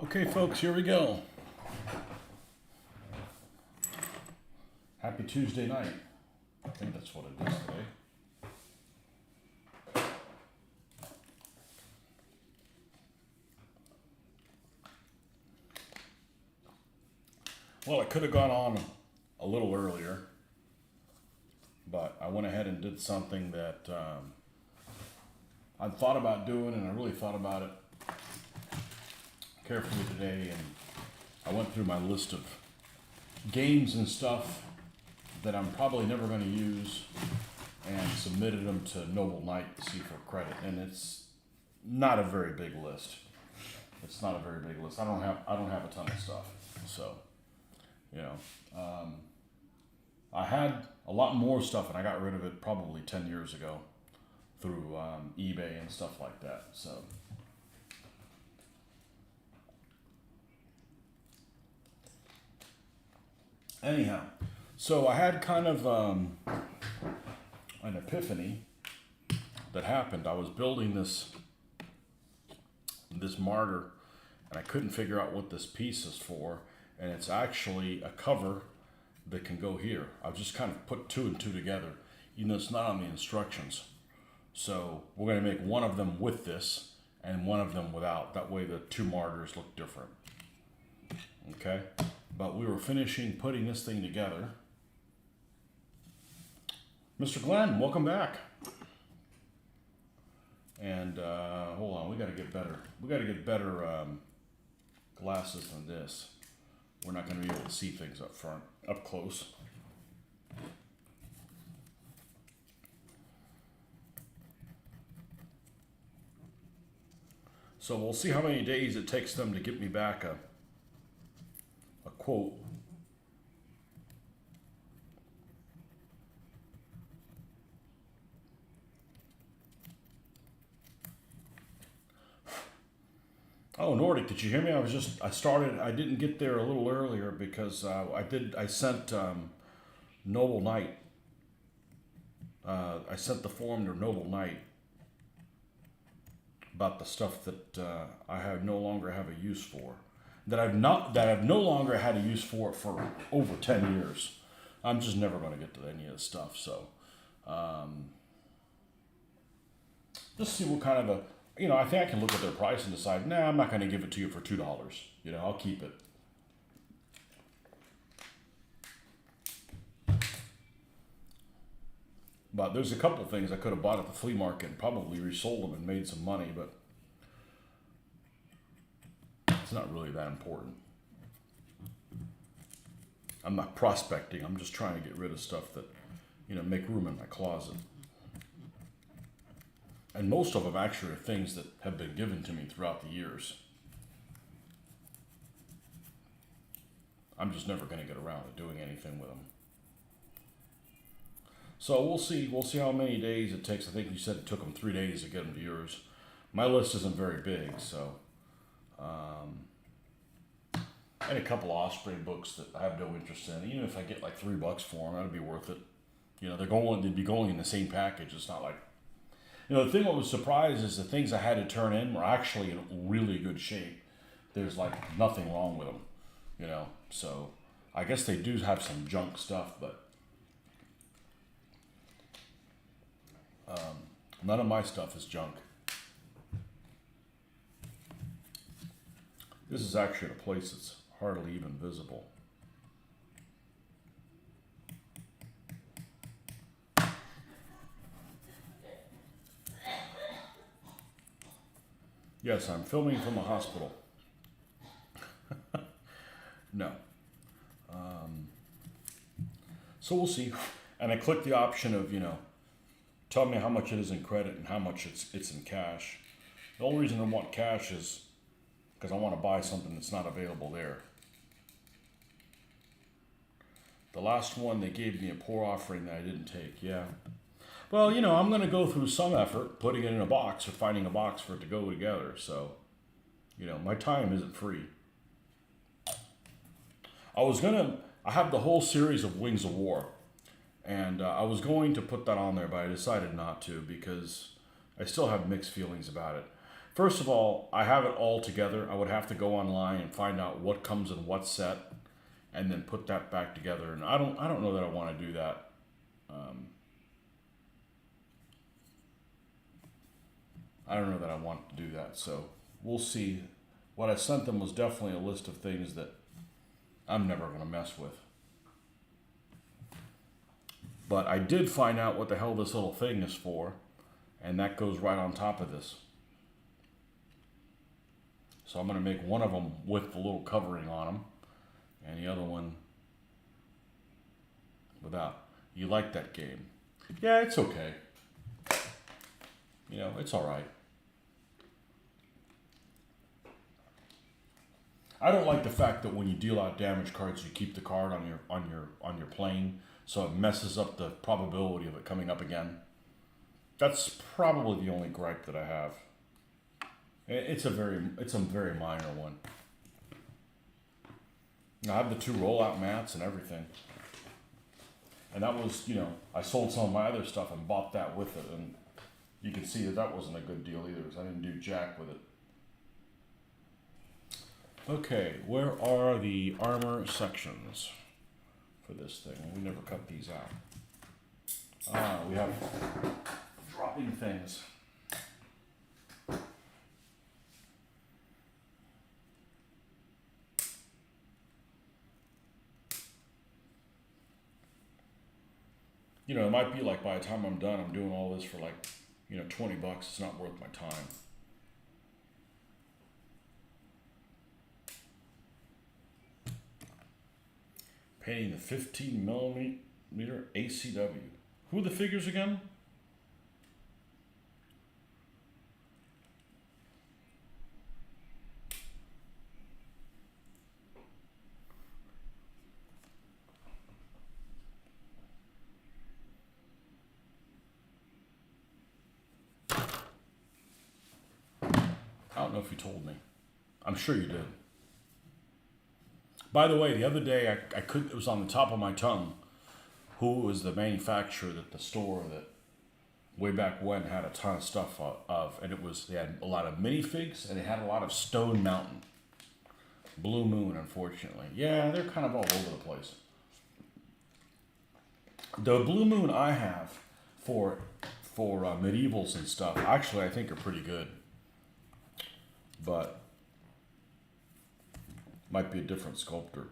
Okay, folks, here we go. Happy Tuesday night. I think that's what it is today. Well, it could have gone on a little earlier, but I went ahead and did something that I'd thought about doing, and I really thought about it carefully today, and I went through my list of games and stuff that I'm probably never going to use and submitted them to Noble Knight to see for credit, and it's not a very big list. It's not a very big list. I don't have a ton of stuff, so I had a lot more stuff, and I got rid of it probably 10 years ago through eBay and stuff like that. So anyhow, so I had kind of an epiphany that happened. I was building this martyr, and I couldn't figure out what this piece is for, and it's actually a cover that can go here. I've just kind of put two and two together, even though it's not on the instructions. So we're going to make one of them with this and one of them without. That way the two martyrs look different. Okay? But we were finishing putting this thing together. Mr. Glenn, welcome back. And hold on, we got to get better. We got to get better glasses than this. We're not going to be able to see things up front, up close. So we'll see how many days it takes them to get me back a quote. Oh, Nordic, did you hear me? I didn't get there a little earlier because I sent Noble Knight. I sent the form to Noble Knight about the stuff that I have no longer have a use for. That I've no longer had a use for over 10 years. I'm just never going to get to any of this stuff. So, just see what kind of I think I can look at their price and decide, nah, I'm not going to give it to you for $2. I'll keep it. But there's a couple things I could have bought at the flea market and probably resold them and made some money, but it's not really that important. I'm not prospecting. I'm just trying to get rid of stuff that, make room in my closet. And most of them actually are things that have been given to me throughout the years. I'm just never going to get around to doing anything with them. So we'll see. We'll see how many days it takes. I think you said it took them 3 days to get them to yours. My list isn't very big, so. And a couple of Osprey books that I have no interest in. Even if I get like $3 for them, that'd be worth it. They'd be going in the same package. It's not like. The thing that was surprised is the things I had to turn in were actually in really good shape. There's like nothing wrong with them, So I guess they do have some junk stuff, but none of my stuff is junk. This is actually a place that's hardly even visible. Yes, I'm filming from a hospital. No. So we'll see. And I click the option of, tell me how much it is in credit and how much it's in cash. The only reason I want cash is because I want to buy something that's not available there. The last one, they gave me a poor offering that I didn't take. Yeah. Well, I'm going to go through some effort putting it in a box or finding a box for it to go together. So, my time isn't free. I have the whole series of Wings of War. And I was going to put that on there, but I decided not to because I still have mixed feelings about it. First of all, I have it all together. I would have to go online and find out what comes in what set, and then put that back together. And I don't know that I want to do that. I don't know that I want to do that. So we'll see. What I sent them was definitely a list of things that I'm never going to mess with. But I did find out what the hell this little thing is for, and that goes right on top of this. So I'm going to make one of them with the little covering on them, and the other one without. You like that game? Yeah, it's okay. You know, it's all right. I don't like the fact that when you deal out damage cards, you keep the card on your plane, so it messes up the probability of it coming up again. That's probably the only gripe that I have. It's a very minor one. I have the 2 rollout mats and everything. And that was, you know, I sold some of my other stuff and bought that with it, and you can see that that wasn't a good deal either, because I didn't do jack with it. Okay, where are the armor sections for this thing? We never cut these out. Ah, we have dropping things. You know, it might be like by the time I'm done, I'm doing all this for like, you know, $20. It's not worth my time. Painting the 15 millimeter ACW. Who are the figures again? I don't know if you told me. I'm sure you did. By the way, the other day I it was on the top of my tongue. Who was the manufacturer that the store that way back when had a ton of stuff of, and they had a lot of minifigs and they had a lot of Stone Mountain. Blue Moon, unfortunately. Yeah, they're kind of all over the place. The Blue Moon I have for medievals and stuff, actually I think are pretty good. But might be a different sculptor.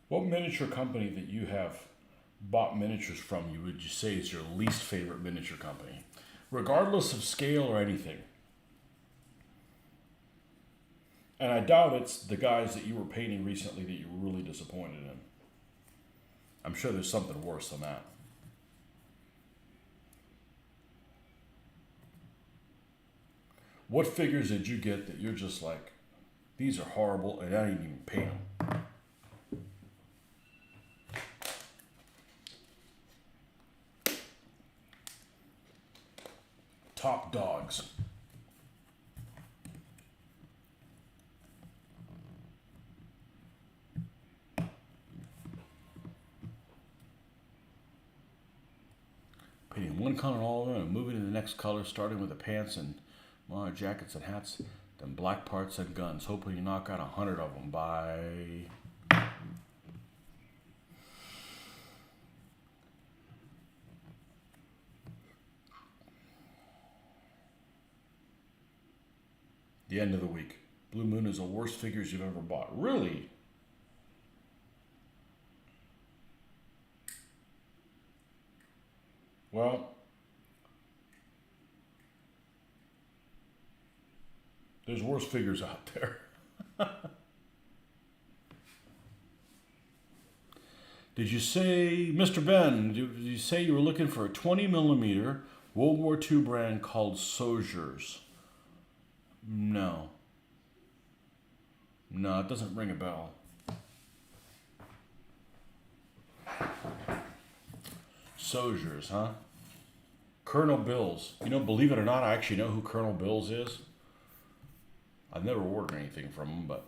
What miniature company that you have bought miniatures from would you say is your least favorite miniature company? Regardless of scale or anything. And I doubt it's the guys that you were painting recently that you were really disappointed in. I'm sure there's something worse than that. What figures did you get that you're just like, these are horrible and I didn't even paint them? Top dogs. Painting one color all over and moving to the next color, starting with the pants and jackets and hats, then black parts and guns, hoping you knock out 100 of them by... the end of the week. Blue Moon is the worst figures you've ever bought. Really? Well, there's worse figures out there. Did you say, Mr. Ben, did you say you were looking for a 20 millimeter World War II brand called Soldiers? No. No, it doesn't ring a bell. Soldiers, huh? Colonel Bills. You know, believe it or not, I actually know who Colonel Bills is. I've never ordered anything from him, but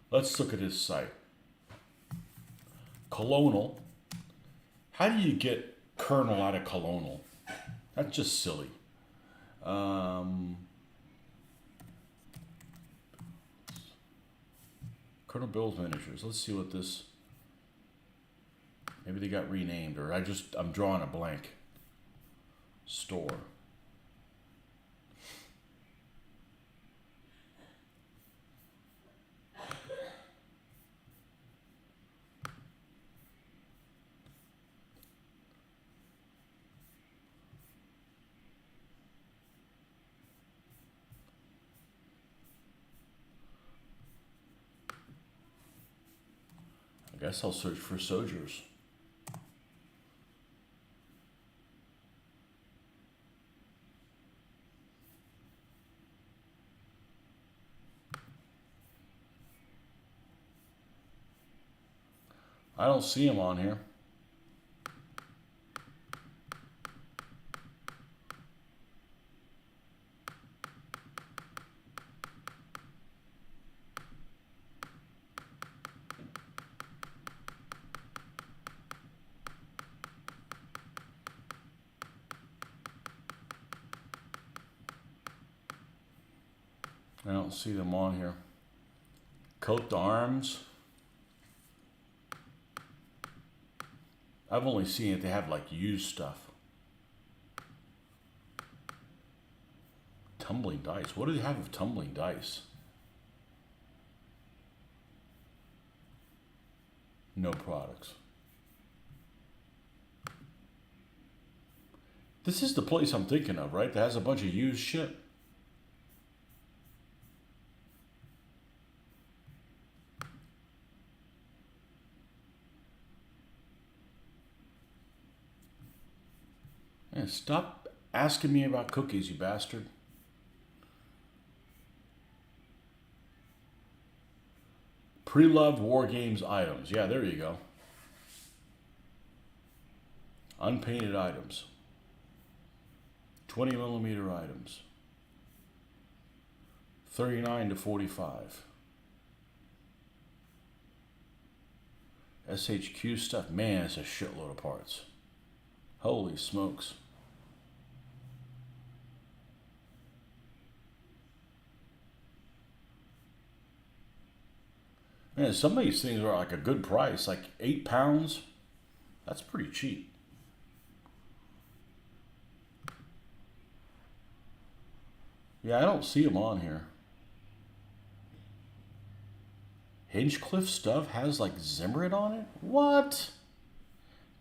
let's look at his site. Colonel. How do you get Colonel out of Colonel? That's just silly. Colonel Bill's Miniatures. Let's see what this... Maybe they got renamed, or I'm drawing a blank. Store. I guess I'll search for Soldiers. I don't see him on here. I don't see them on here. Coat d'Arms. I've only seen it. They have like used stuff. Tumbling dice. What do they have of tumbling dice? No products. This is the place I'm thinking of, right? That has a bunch of used shit. Man, stop asking me about cookies, you bastard. Pre-loved War Games items. Yeah, there you go. Unpainted items. 20 millimeter items. 39 to 45. SHQ stuff. Man, it's a shitload of parts. Holy smokes. Man, some of these things are like a good price, like £8. That's pretty cheap. Yeah, I don't see them on here. Hinchcliffe stuff has like Zimmerit on it? What?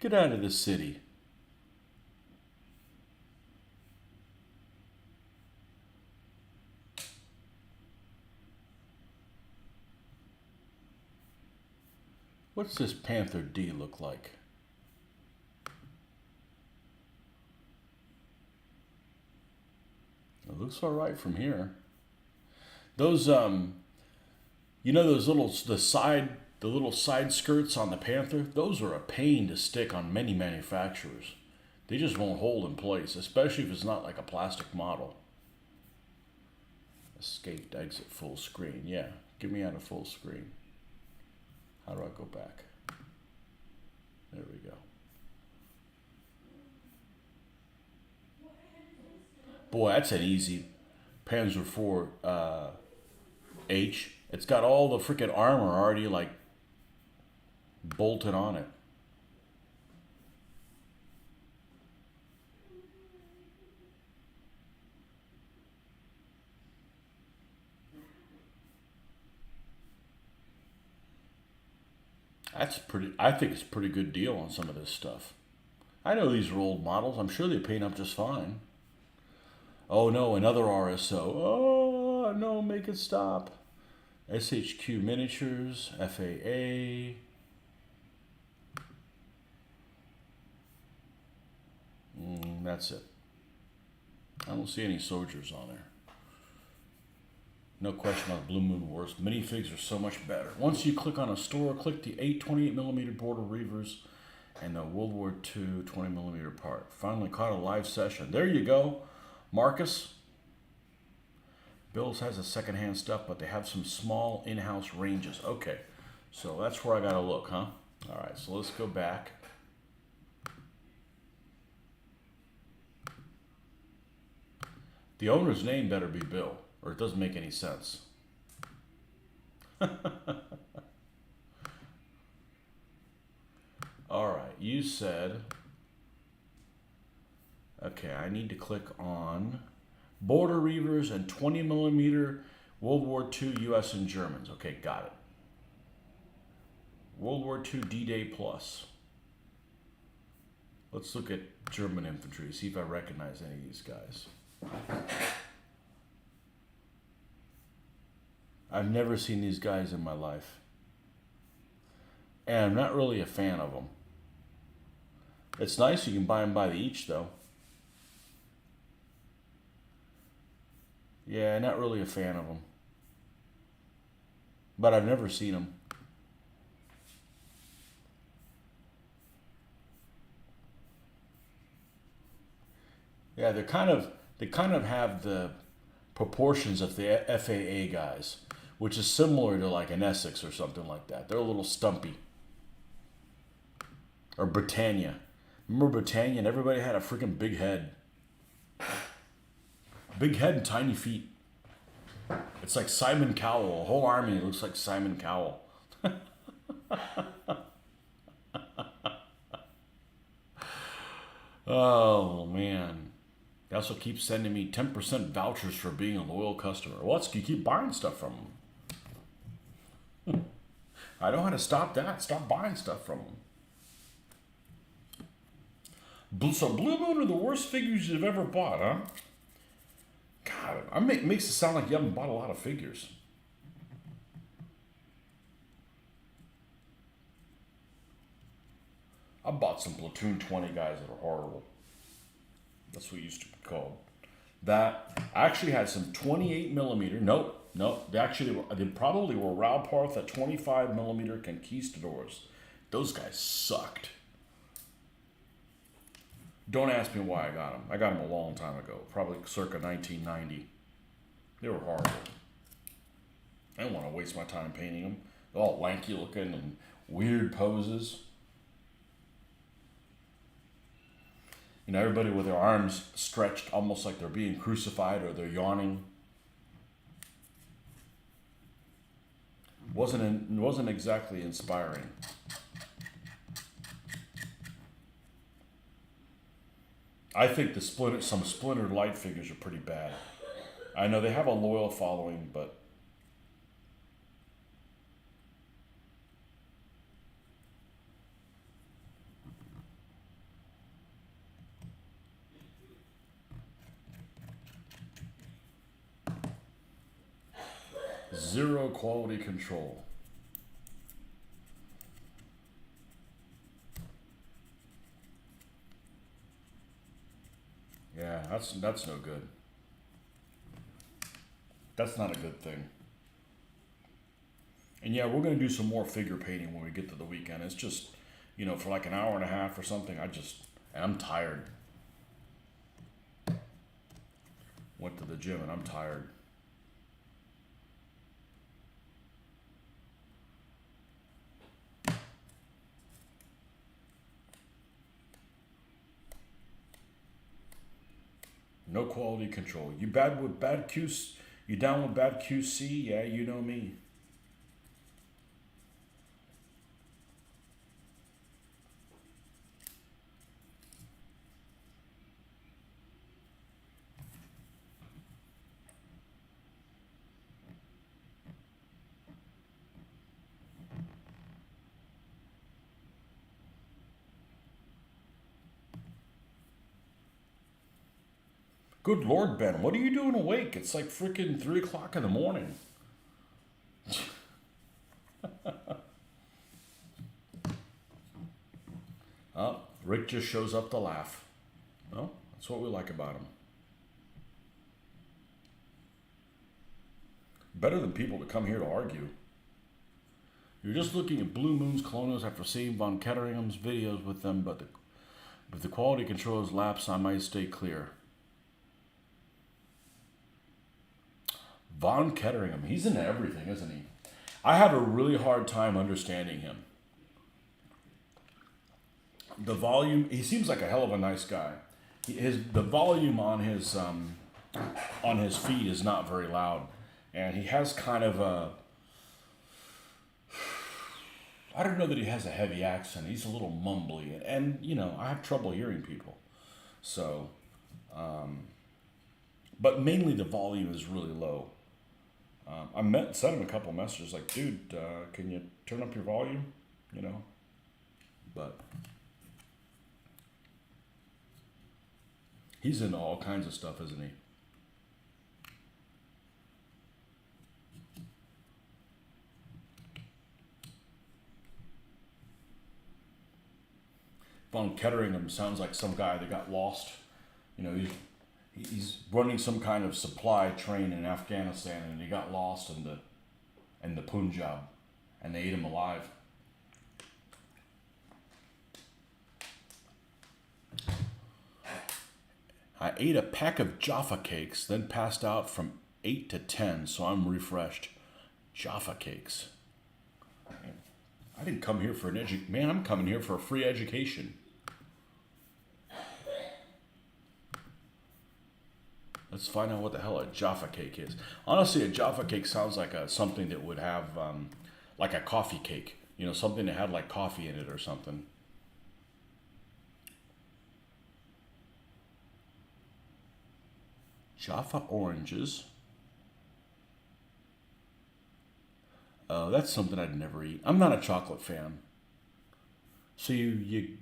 Get out of the city. What's this Panther D look like? It looks all right from here. Those, you know, those little the little side skirts on the Panther. Those are a pain to stick on many manufacturers. They just won't hold in place, especially if it's not like a plastic model. Escape exit full screen. Yeah, get me out of full screen. How do I go back? There we go. Boy, that's an easy Panzer IV H. It's got all the freaking armor already like bolted on it. That's pretty, I think it's a pretty good deal on some of this stuff. I know these are old models. I'm sure they paint up just fine. Oh no, another RSO. Oh no, make it stop. SHQ Miniatures, FAA. That's it. I don't see any soldiers on there. No question on Blue Moon Wars. Minifigs are so much better. Once you click on a store, click the 828mm Border Reavers and the World War II 20mm part. Finally caught a live session. There you go, Marcus. Bill's has the secondhand stuff, but they have some small in-house ranges. Okay, so that's where I gotta look, huh? All right, so let's go back. The owner's name better be Bill, or it doesn't make any sense. All right, you said, okay, I need to click on Border Reavers and 20mm World War II US and Germans. Okay, got it. World War II D-Day Plus. Let's look at German infantry, see if I recognize any of these guys. I've never seen these guys in my life. And I'm not really a fan of them. It's nice you can buy them by the each, though. Yeah, not really a fan of them. But I've never seen them. Yeah, they kind of have the proportions of the FAA guys, which is similar to like an Essex or something like that. They're a little stumpy. Or Britannia. Remember Britannia and everybody had a freaking big head. Big head and tiny feet. It's like Simon Cowell. A whole army looks like Simon Cowell. Oh, man. They also keep sending me 10% vouchers for being a loyal customer. Well, you keep buying stuff from them. I know how to stop that. Stop buying stuff from them. So Blue Moon are the worst figures you've ever bought, huh? God, it makes it sound like you haven't bought a lot of figures. I bought some Platoon 20 guys that are horrible. That's what it used to be called. That I actually had some 28mm. Nope. They probably were Rauparth at 25mm Conquistadors. Those guys sucked. Don't ask me why I got them. I got them a long time ago, probably circa 1990. They were horrible. I didn't want to waste my time painting them. They're all lanky looking and weird poses. You know, everybody with their arms stretched almost like they're being crucified or they're yawning. Wasn't exactly inspiring. I think some Splintered Light figures are pretty bad. I know they have a loyal following, but zero quality control. Yeah, that's no good. That's not a good thing. And yeah, we're gonna do some more figure painting when we get to the weekend. It's just, for like an hour and a half or something. And I'm tired. Went to the gym and I'm tired. No quality control. You bad with bad QC? You down with bad QC? Yeah, you know me. Good Lord, Ben, what are you doing awake? It's like freaking 3 o'clock in the morning. Oh, Rick just shows up to laugh. Well, that's what we like about them. Better than people to come here to argue. You're just looking at Blue Moon's colonials after seeing von Ketteringham's videos with them, but if the quality control is lapsed, I might stay clear. Von Ketteringham, he's into everything, isn't he? I have a really hard time understanding him. The volume, he seems like a hell of a nice guy. The volume on his feed is not very loud, and he has kind of a, I don't know that he has a heavy accent. He's a little mumbly, and you know, I have trouble hearing people. So, but mainly the volume is really low. Sent him a couple messages like, dude, can you turn up your volume? You know, but he's into all kinds of stuff, isn't he? Von Ketteringham sounds like some guy that got lost. You know, he's running some kind of supply train in Afghanistan, and he got lost in the Punjab, and they ate him alive. I ate a pack of Jaffa cakes, then passed out from 8 to 10, so I'm refreshed. Jaffa cakes. I didn't come here for man, I'm coming here for a free education. Let's find out what the hell a Jaffa cake is. Honestly, a Jaffa cake sounds like something that would have, like a coffee cake. You know, something that had like coffee in it or something. Jaffa oranges. That's something I'd never eat. I'm not a chocolate fan. So you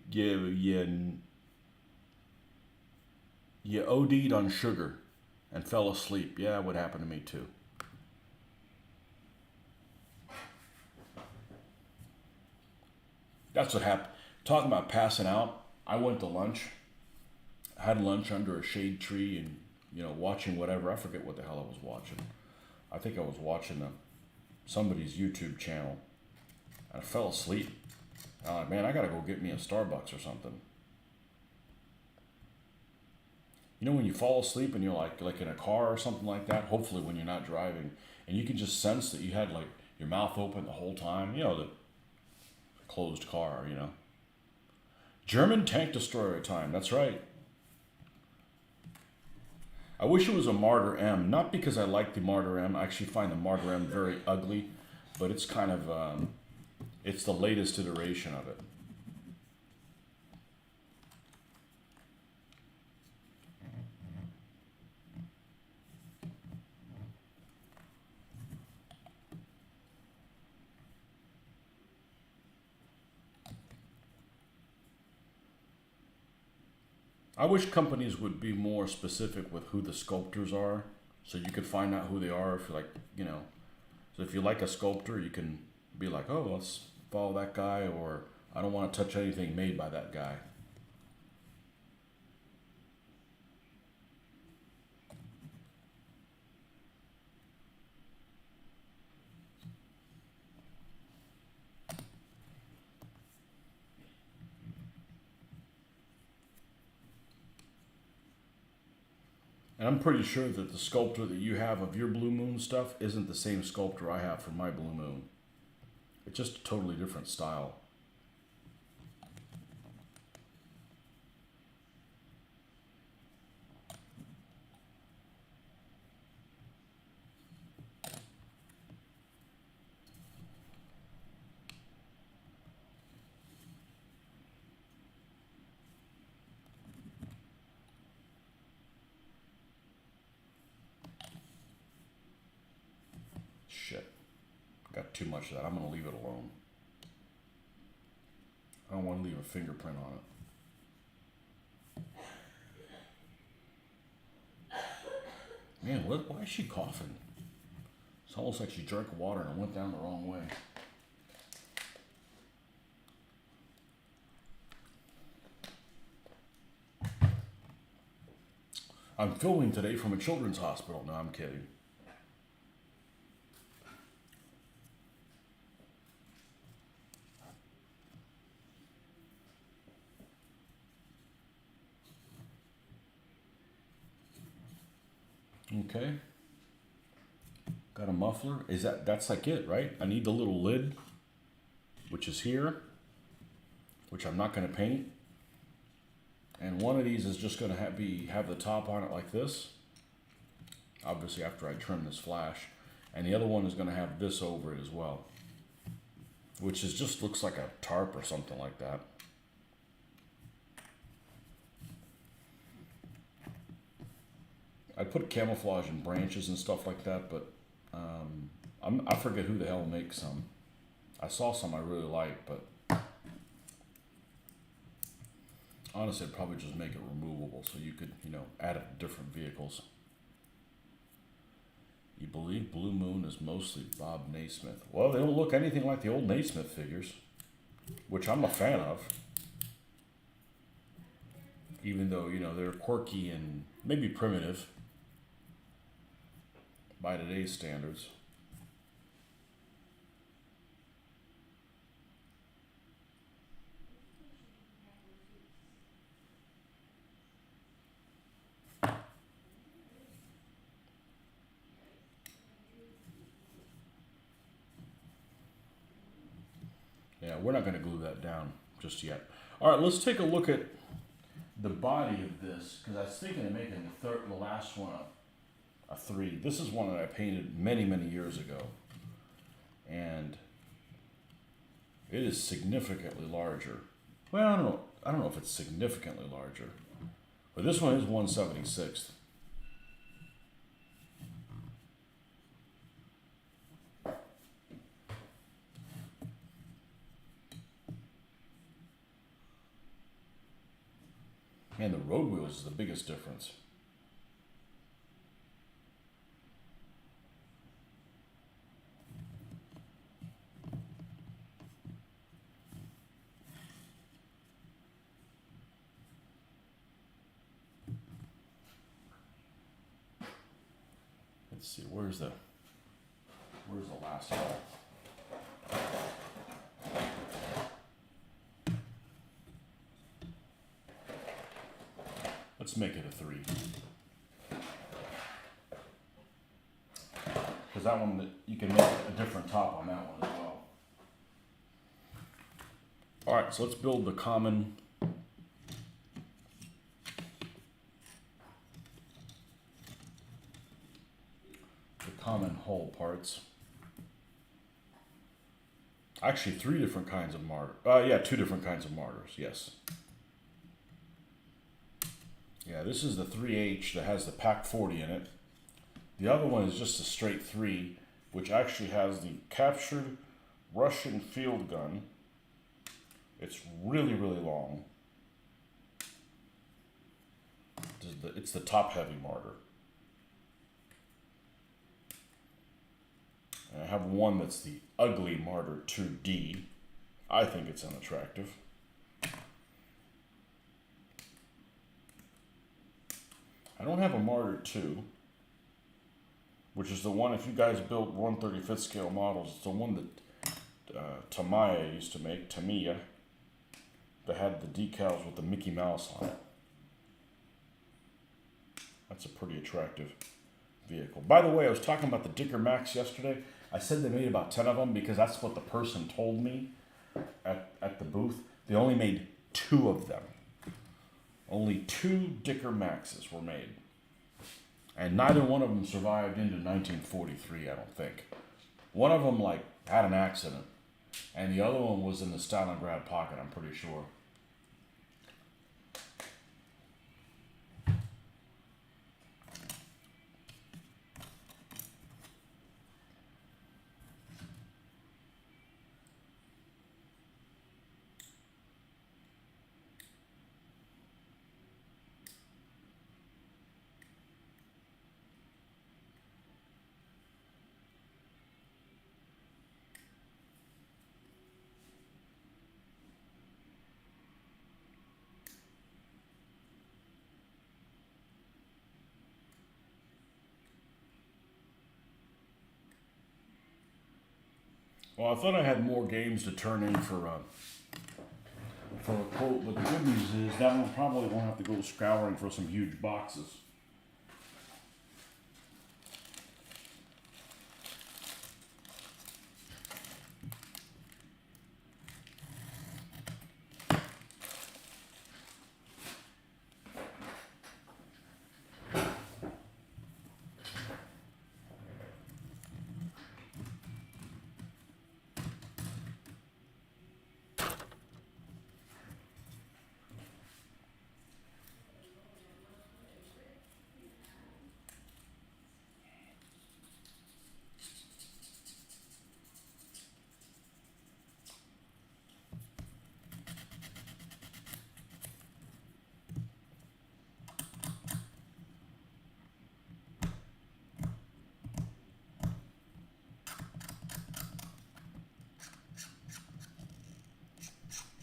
OD'd on sugar and fell asleep. Yeah, it would happen to me too. That's what happened. Talking about passing out, I went to lunch. I had lunch under a shade tree and, you know, watching whatever. I forget what the hell I was watching. I think I was watching somebody's YouTube channel. And I fell asleep. I'm like, man, I gotta go get me a Starbucks or something. You know when you fall asleep and you're like in a car or something like that, hopefully when you're not driving, and you can just sense that you had like your mouth open the whole time, you know, the closed car, you know. German tank destroyer time, that's right. I wish it was a Martyr M, not because I like the Martyr M. I actually find the Martyr M very ugly, but it's kind of, it's the latest iteration of it. I wish companies would be more specific with who the sculptors are, so you could find out who they are if you like, you know. So if you like a sculptor, you can be like, oh, let's follow that guy, or I don't want to touch anything made by that guy. And I'm pretty sure that the sculptor that you have of your Blue Moon stuff isn't the same sculptor I have for my Blue Moon. It's just a totally different style. Shit. Got too much of that. I'm going to leave it alone. I don't want to leave a fingerprint on it. Man, why is she coughing? It's almost like she drank water and it went down the wrong way. I'm filming today from a children's hospital. No, I'm kidding. Okay. Got a muffler. That's like it, right? I need the little lid, which is here, which I'm not going to paint. And one of these is just going to have the top on it like this. Obviously after I trim this flash. And the other one is going to have this over it as well, which is just looks like a tarp or something like that. I put camouflage and branches and stuff like that, but I forget who the hell makes some. I saw some I really like, but honestly, I'd probably just make it removable so you could, add it to different vehicles. You believe Blue Moon is mostly Bob Naismith? Well, they don't look anything like the old Naismith figures, which I'm a fan of. Even though, they're quirky and maybe primitive by today's standards. Yeah, we're not going to glue that down just yet. All right, let's take a look at the body of this, because I was thinking of making the last one a 3. This is one that I painted many, many years ago, and it is significantly larger. Well, I don't know if it's significantly larger, but this one is 1/76. And the road wheels is the biggest difference. Let's see, where's the last one? Let's make it a 3. Because that one, you can make a different top on that one as well. All right, so let's build the common hull parts. Actually, 3 different kinds of mortar. Yeah, 2 different kinds of mortars, yes. Yeah, this is the 3H that has the Pack 40 in it. The other one is just a straight 3, which actually has the captured Russian field gun. It's really, really long. It's the top-heavy mortar. And I have one that's the ugly mortar 2D. I think it's unattractive. I don't have a mortar 2, which is the one, if you guys built 1/35th scale models, it's the one that Tamiya used to make, Tamiya, that had the decals with the Mickey Mouse on it. That's a pretty attractive vehicle. By the way, I was talking about the Dicker Max yesterday. I said they made about 10 of them because that's what the person told me at the booth. They only made 2 of them. Only 2 Dicker Maxes were made. And neither one of them survived into 1943, I don't think. One of them, had an accident. And the other one was in the Stalingrad pocket, I'm pretty sure. Well, I thought I had more games to turn in for a quote, but the good news is that one probably won't have to go scouring for some huge boxes.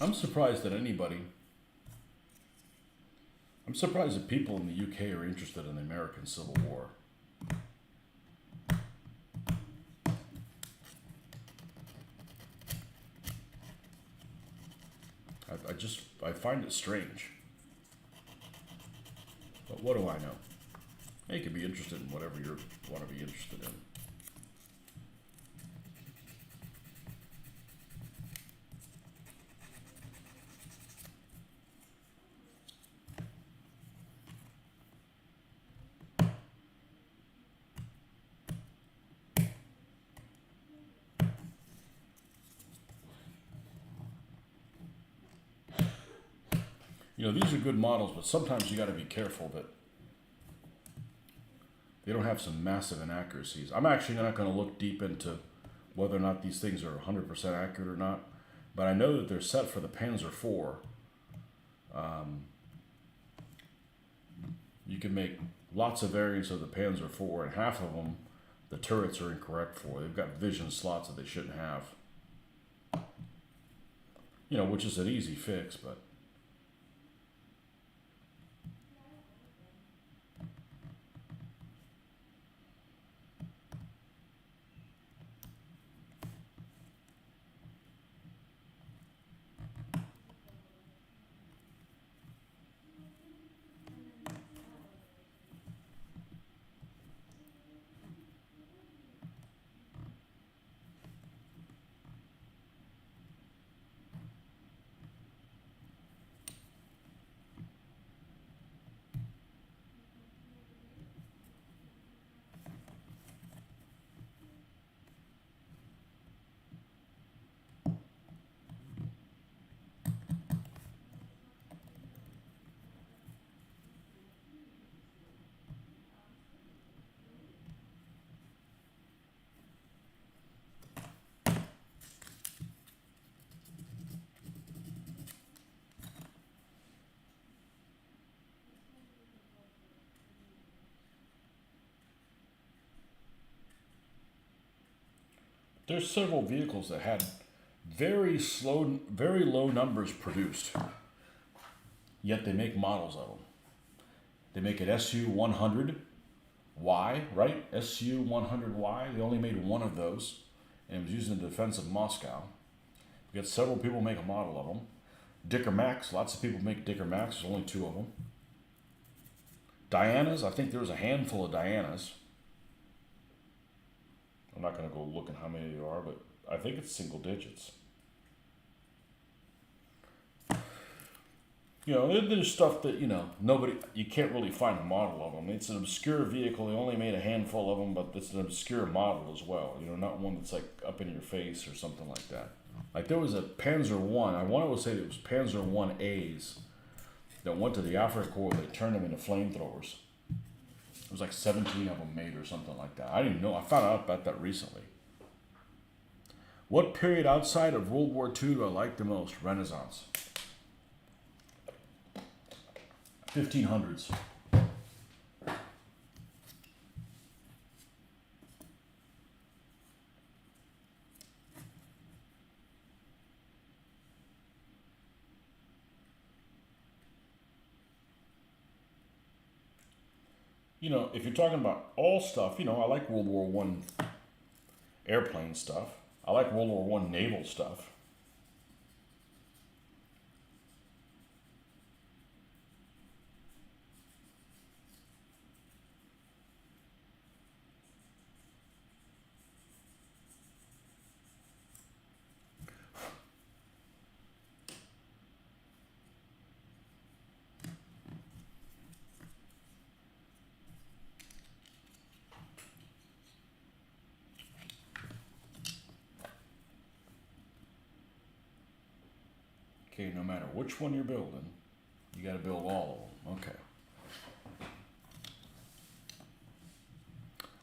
I'm surprised that anybody. I'm surprised that people in the UK are interested in the American Civil War. I find it strange. But what do I know? You can be interested in whatever you want to be interested in. You know, these are good models, but sometimes you got to be careful that they don't have some massive inaccuracies. I'm actually not going to look deep into whether or not these things are 100% accurate or not, but I know that they're set for the Panzer IV. You can make lots of variants of the Panzer IV, and half of them the turrets are incorrect for. They've got vision slots that they shouldn't have. You know, which is an easy fix, but there's several vehicles that had very low numbers produced, yet they make models of them. They make it SU-100Y, right? SU-100Y. They only made one of those, and it was used in the defense of Moscow. We got several people make a model of them. Dicker Max, lots of people make Dicker Max. There's only two of them. Dianas, I think there was a handful of Dianas. I'm not going to go look at how many there are, but I think it's single digits. You know, there's stuff that, you can't really find a model of them. It's an obscure vehicle. They only made a handful of them, but it's an obscure model as well. You know, not one that's like up in your face or something like that. Like there was a Panzer I. I want to say it was Panzer I-A's that went to the Afrika Korps. They turned them into flamethrowers. It was like 17 of them made or something like that. I didn't know. I found out about that recently. What period outside of World War II do I like the most? Renaissance. 1500s. You know, if you're talking about all stuff, I like World War I airplane stuff. I like World War One naval stuff. Okay, no matter which one you're building, you got to build all of them. Okay.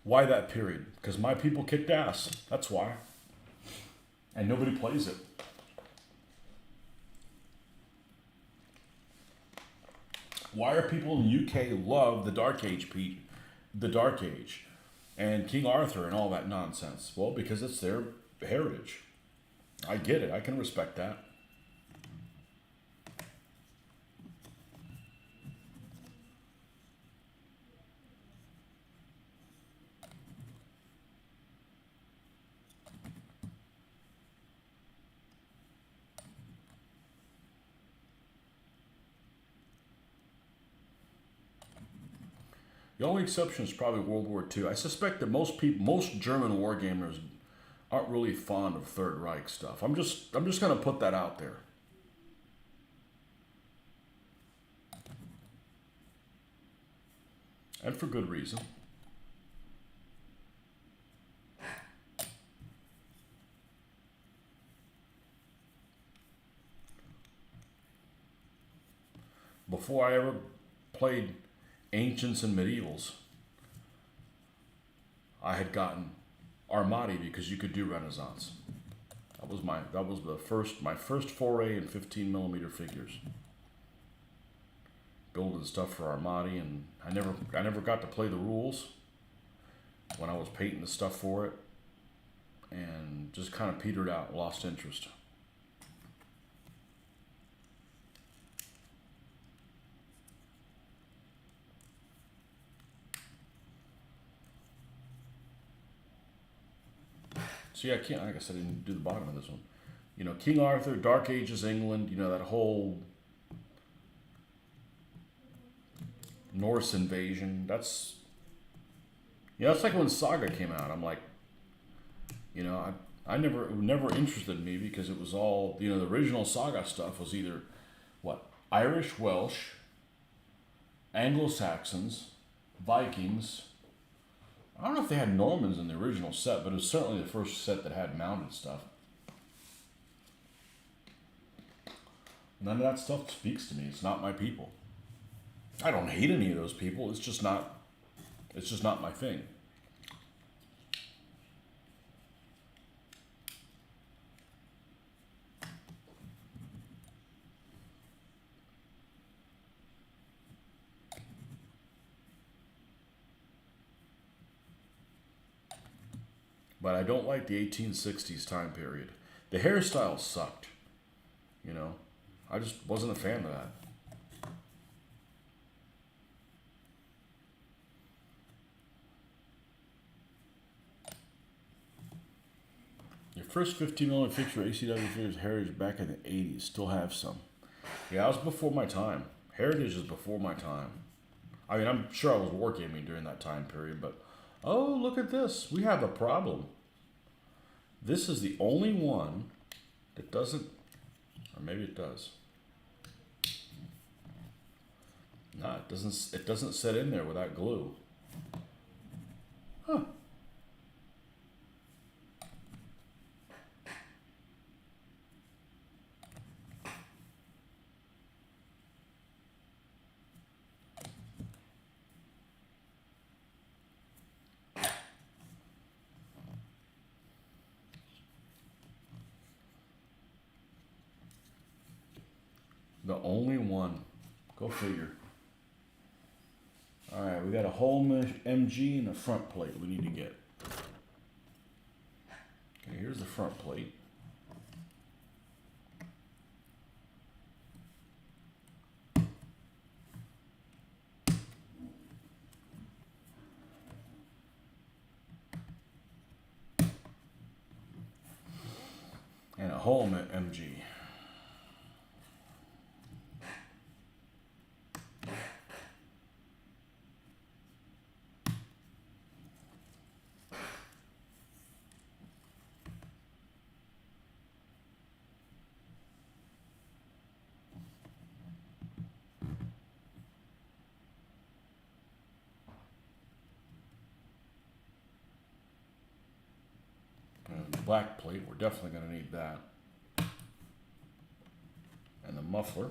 Why that period? Because my people kicked ass. That's why. And nobody plays it. Why are people in the UK love the Dark Age, Pete? The Dark Age and King Arthur and all that nonsense? Well, because it's their heritage. I get it. I can respect that. The only exception is probably World War II. I suspect that most German war gamers aren't really fond of Third Reich stuff. I'm just gonna put that out there. And for good reason. Before I ever played Ancients and Medievals, I had gotten Armati because you could do Renaissance. That was my first foray in 15mm figures. Building stuff for Armati, and I never got to play the rules when I was painting the stuff for it, and just kind of petered out, lost interest. So yeah, like I said, I didn't do the bottom of this one. You know, King Arthur, Dark Ages England, you know, that whole Norse invasion. That's, that's like when Saga came out. I'm like, it never interested me because it was all, the original Saga stuff was either, what, Irish, Welsh, Anglo-Saxons, Vikings. I don't know if they had Normans in the original set, but it was certainly the first set that had mounted stuff. None of that stuff speaks to me. It's not my people. I don't hate any of those people. It's just not my thing. But I don't like the 1860s time period. The hairstyle sucked. I just wasn't a fan of that. Your first 15mm fixture ACW figures Heritage back in the 80s. Still have some. Yeah, that was before my time. Heritage is before my time. I mean, I'm sure I was wargaming during that time period, but oh, look at this. We have a problem. This is the only one that doesn't, or maybe it does. No, it doesn't set in there without glue. Huh. The only one. Go figure. Alright, we got a whole MG and a front plate we need to get. Okay, here's the front plate. home at MG. And the black plate, we're definitely going to need that. And the muffler.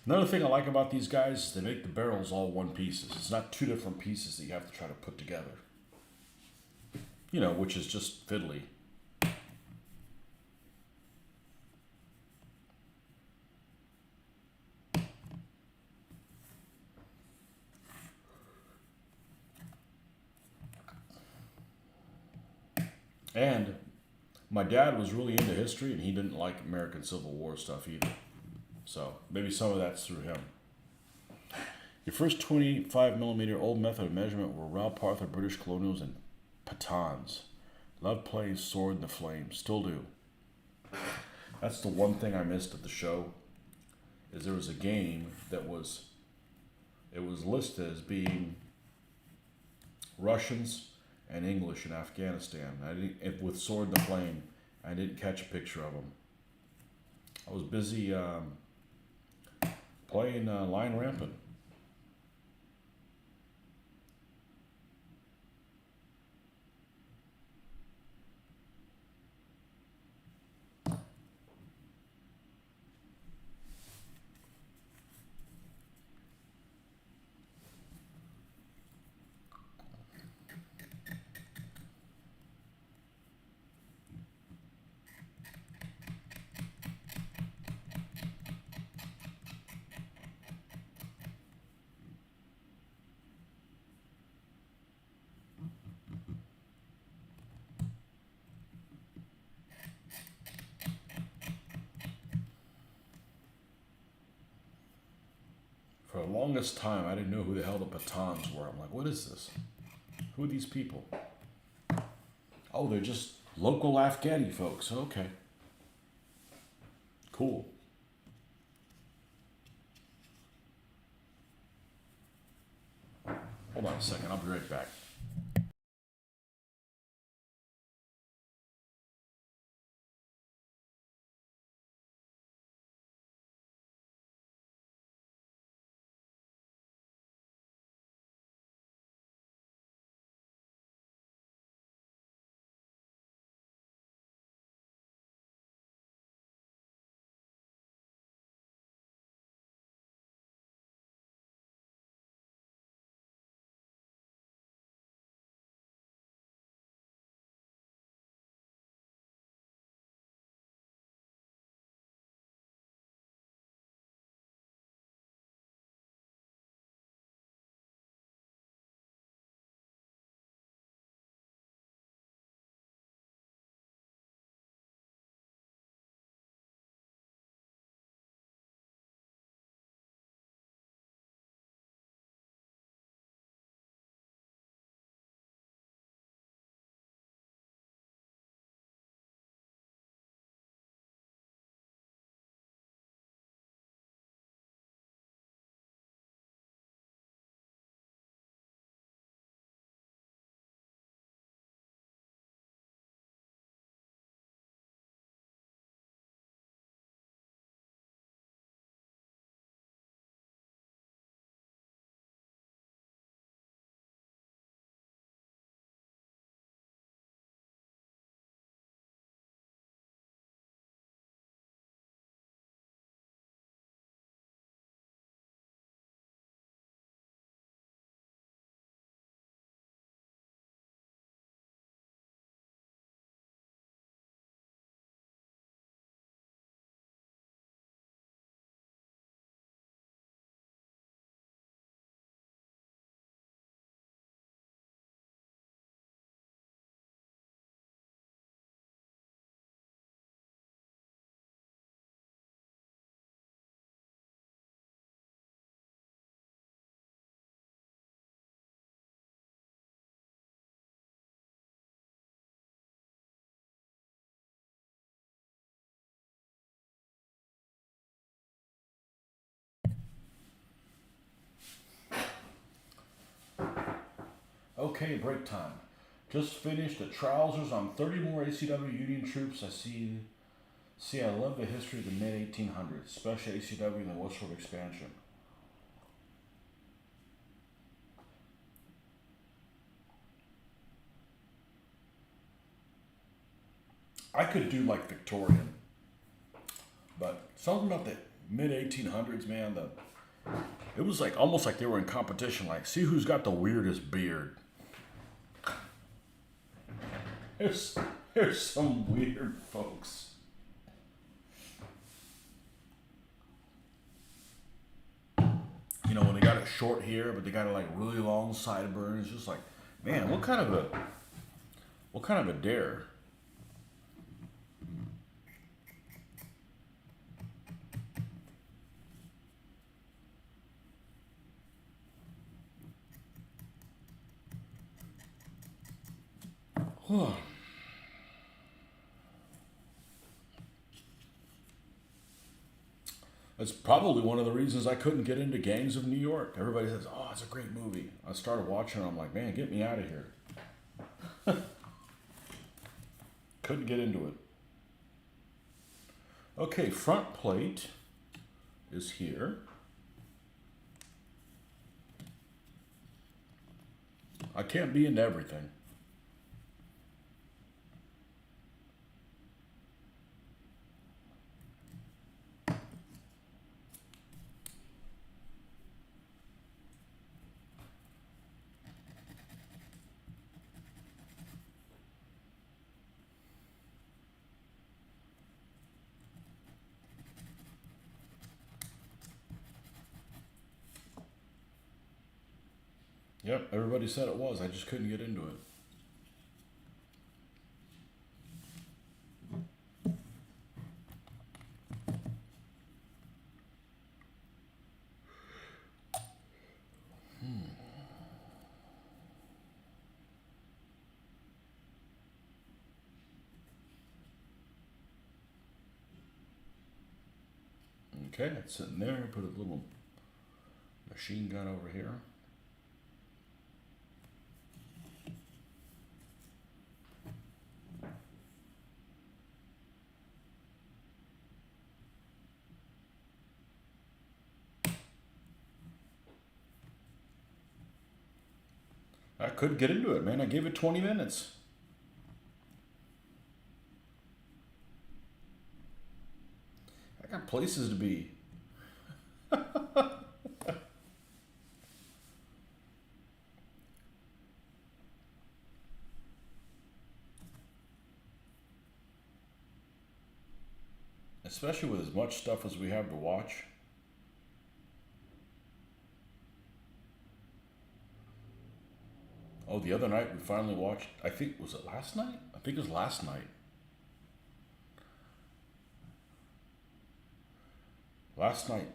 Another thing I like about these guys is they make the barrels all one pieces. It's not two different pieces that you have to try to put together. You know, which is just fiddly. And my dad was really into history, and he didn't like American Civil War stuff either. So maybe some of that's through him. Your first 25mm old method of measurement were Ralph Parther, British colonials, and Pathans. Loved playing Sword in the Flames. Still do. That's the one thing I missed at the show, is there was a game that was, it was listed as being Russians and English in Afghanistan. I didn't, with Sword in the Flame, I didn't catch a picture of them. I was busy playing Line Rampant. For the longest time, I didn't know who the hell the Pathans were. I'm like, what is this? Who are these people? Oh, they're just local Afghani folks. Okay. Cool. Hold on a second. I'll be right back. Okay, break time. Just finished the trousers on 30 more ACW Union troops. I love the history of the mid 1800s, especially ACW and the westward expansion. I could do like Victorian, but something about the mid 1800s, man. It was like almost like they were in competition. Like, see who's got the weirdest beard. There's some weird folks. You know, when they got it short here, but they got it like really long sideburns. Just like, man, what kind of a dare? That's probably one of the reasons I couldn't get into Gangs of New York. Everybody says, "Oh, it's a great movie." I started watching it. I'm like, man, get me out of here. Couldn't get into it. Okay, front plate is here. I can't be into everything. Yep, everybody said it was. I just couldn't get into it. Okay, it's sitting there. Put a little machine gun over here. I could get into it, man. I gave it 20 minutes. I got places to be. Especially with as much stuff as we have to watch. Oh, the other night we finally watched, I think, was it last night? I think it was last night. Last night,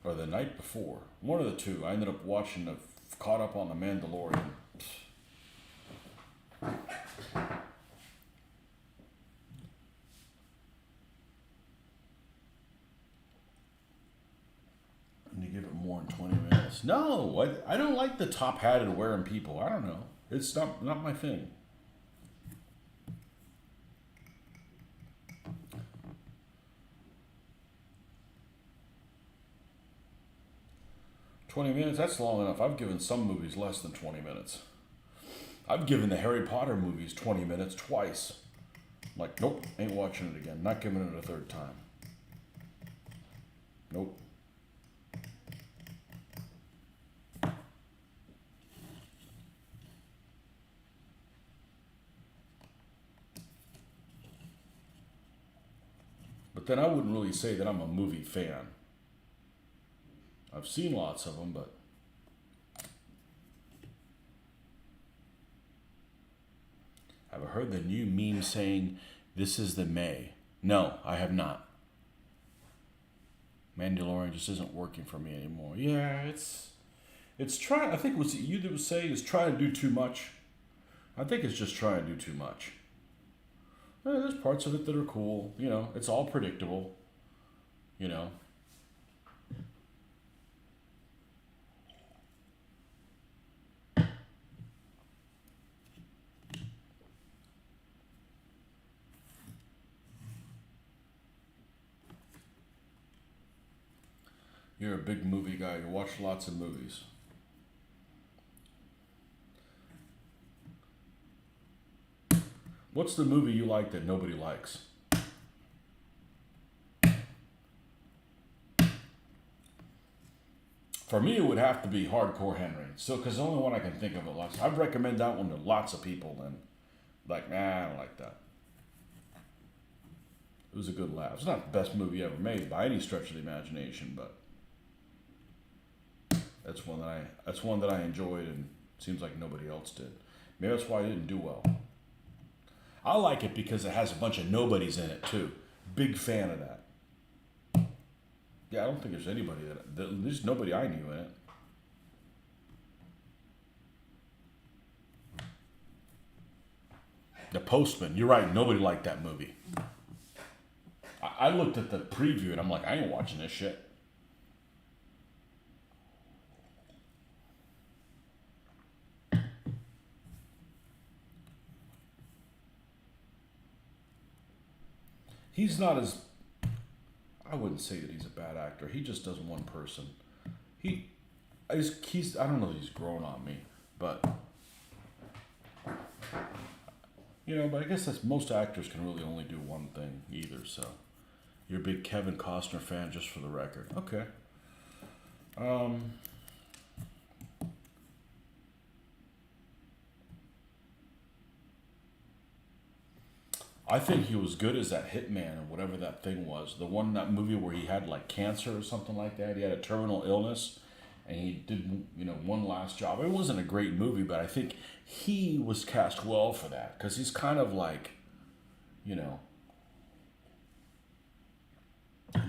or the night before. One of the two. I ended up watching, caught up on The Mandalorian. And you give it more than 20 minutes. No, I don't like the top hatted wearing people. I don't know. It's not my thing. $20, that's long enough. I've given some movies less than 20 minutes. I've given the Harry Potter movies 20 minutes twice. I'm like, nope, ain't watching it again. Not giving it a third time. Nope. But then I wouldn't really say that I'm a movie fan. I've seen lots of them, but have I heard the new meme saying, "This is the May"? No, I have not. Mandalorian just isn't working for me anymore. Yeah, it's trying. I think it was you that was saying is trying to do too much. I think it's just trying to do too much. There's parts of it that are cool. You know, it's all predictable. You know. You're a big movie guy. You watch lots of movies. What's the movie you like that nobody likes? For me, it would have to be Hardcore Henry. So, because the only one I can think of, I'd recommend that one to lots of people, and like, nah, I don't like that. It was a good laugh. It's not the best movie ever made by any stretch of the imagination, but that's one that I enjoyed, and seems like nobody else did. Maybe that's why it didn't do well. I like it because it has a bunch of nobodies in it too. Big fan of that. Yeah, I don't think there's anybody there's nobody I knew in it. The Postman. You're right. Nobody liked that movie. I looked at the preview and I'm like, I ain't watching this shit. He's not as. I wouldn't say that he's a bad actor. He just does one person. He's. I don't know that he's grown on me, but But I guess that's most actors can really only do one thing either. So, you're a big Kevin Costner fan, just for the record. Okay. I think he was good as that hitman or whatever that thing was. That movie where he had like cancer or something like that. He had a terminal illness, and he did one last job. It wasn't a great movie, but I think he was cast well for that because he's kind of like,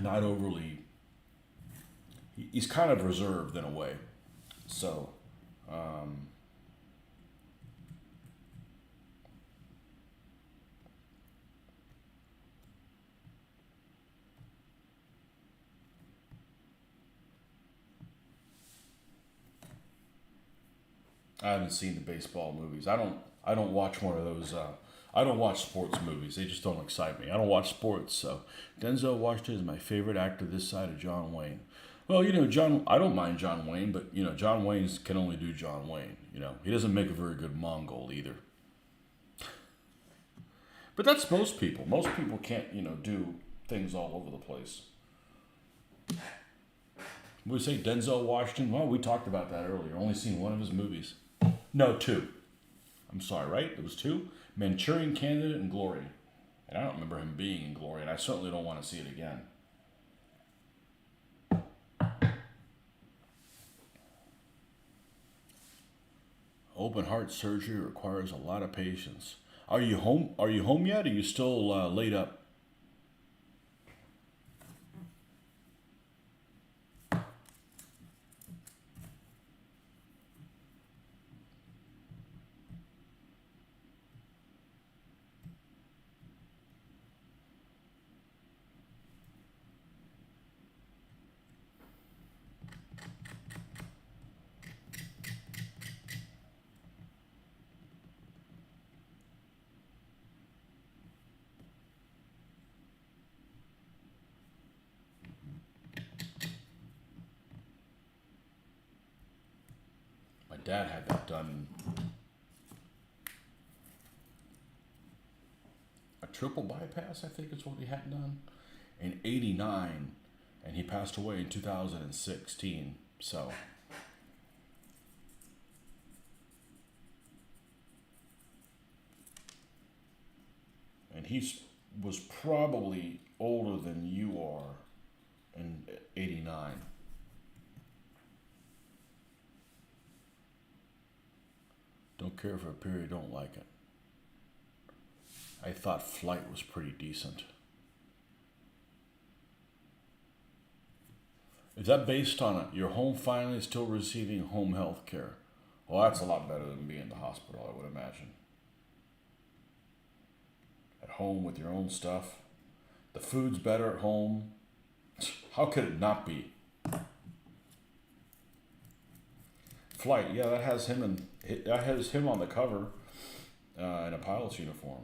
not overly. He's kind of reserved in a way, so. I haven't seen the baseball movies. I don't watch one of those. I don't watch sports movies. They just don't excite me. I don't watch sports. So Denzel Washington is my favorite actor this side of John Wayne. Well, John. I don't mind John Wayne, but John Wayne can only do John Wayne. He doesn't make a very good Mongol either. But that's most people. Most people can't do things all over the place. We say Denzel Washington. Well, we talked about that earlier. Only seen one of his movies. No, two. I'm sorry, right? It was two. Manchurian Candidate and Glory. And I don't remember him being in Glory, and I certainly don't want to see it again. Open heart surgery requires a lot of patience. Are you home? Are you home yet? Or are you still laid up? My dad had that done. A triple bypass, I think is what he had done in '89, and he passed away in 2016. So. And he was probably older than you are in '89. Don't care for a period, don't like it. I thought Flight was pretty decent. Is that based on your home finally still receiving home health care? Well, that's a lot better than being in the hospital, I would imagine. At home with your own stuff. The food's better at home. How could it not be? Flight, yeah, that has him on the cover in a pilot's uniform.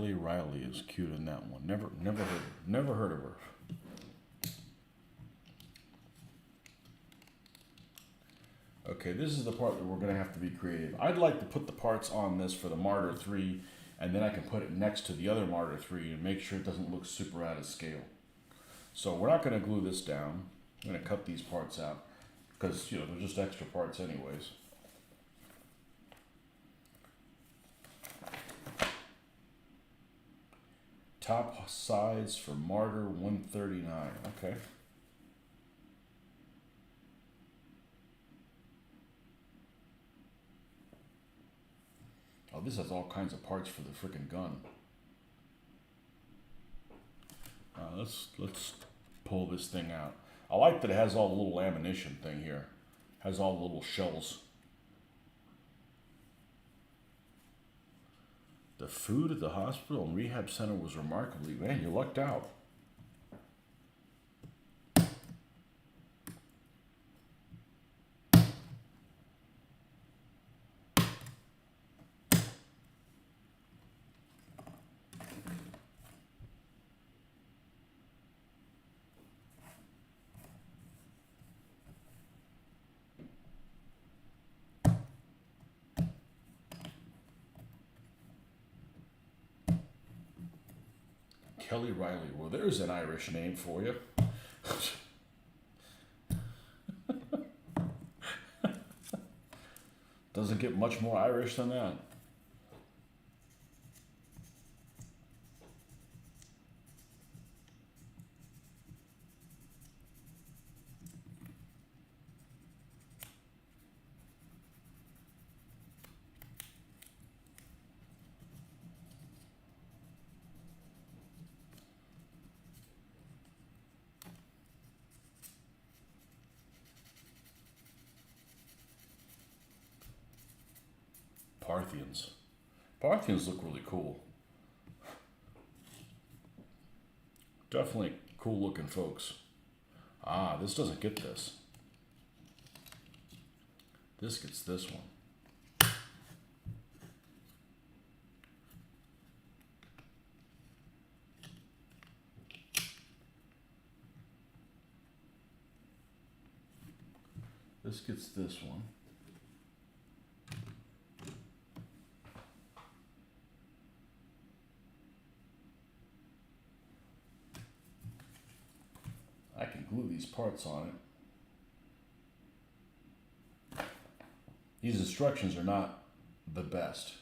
Kelly Riley is cute in that one. Never heard of her. Okay, this is the part that we're gonna have to be creative. I'd like to put the parts on this for the Martyr 3, and then I can put it next to the other Martyr 3 and make sure it doesn't look super out of scale. So we're not gonna glue this down. I'm gonna cut these parts out because they're just extra parts anyways. Top size for Martyr 139. Okay. Oh, this has all kinds of parts for the frickin' gun. Let's pull this thing out. I like that it has all the little ammunition thing here. Has all the little shells. The food at the hospital and rehab center was remarkably, man, you lucked out. Kelly Riley. Well, there's an Irish name for you. Doesn't get much more Irish than that. Parthians. Parthians look really cool. Definitely cool looking folks. Ah, this doesn't get this. This gets this one. This gets this one. I can glue these parts on it. These instructions are not the best.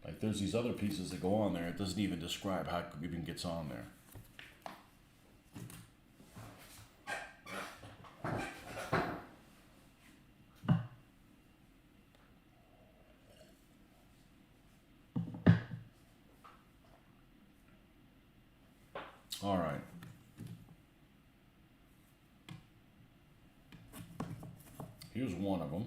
Like there's these other pieces that go on there. It doesn't even describe how it even gets on there. All right. Here's one of them.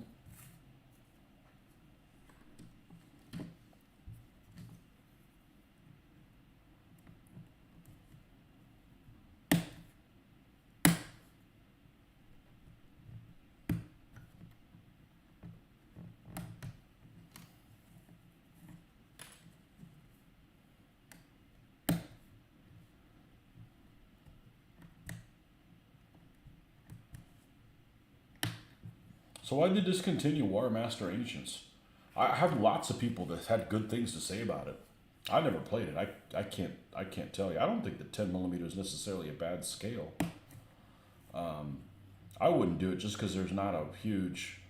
So why did they discontinue Warmaster Ancients? I have lots of people that had good things to say about it. I never played it. I can't tell you. I don't think that 10mm is necessarily a bad scale. I wouldn't do it just because there's not a huge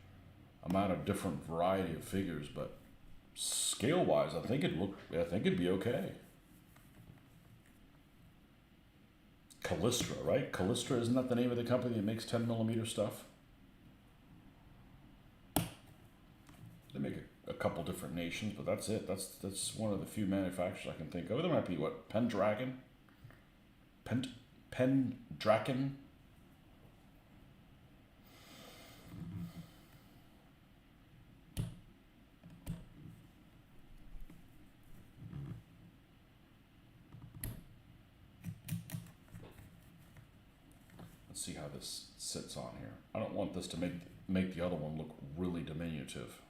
amount of different variety of figures, but scale wise, I think it'd be okay. Callistra, right? Callistra, isn't that the name of the company that makes 10mm stuff? They make a couple different nations, but that's it. That's one of the few manufacturers I can think of. There might be what, Pendragon? Pendragon? Let's see how this sits on here. I don't want this to make the other one look really diminutive.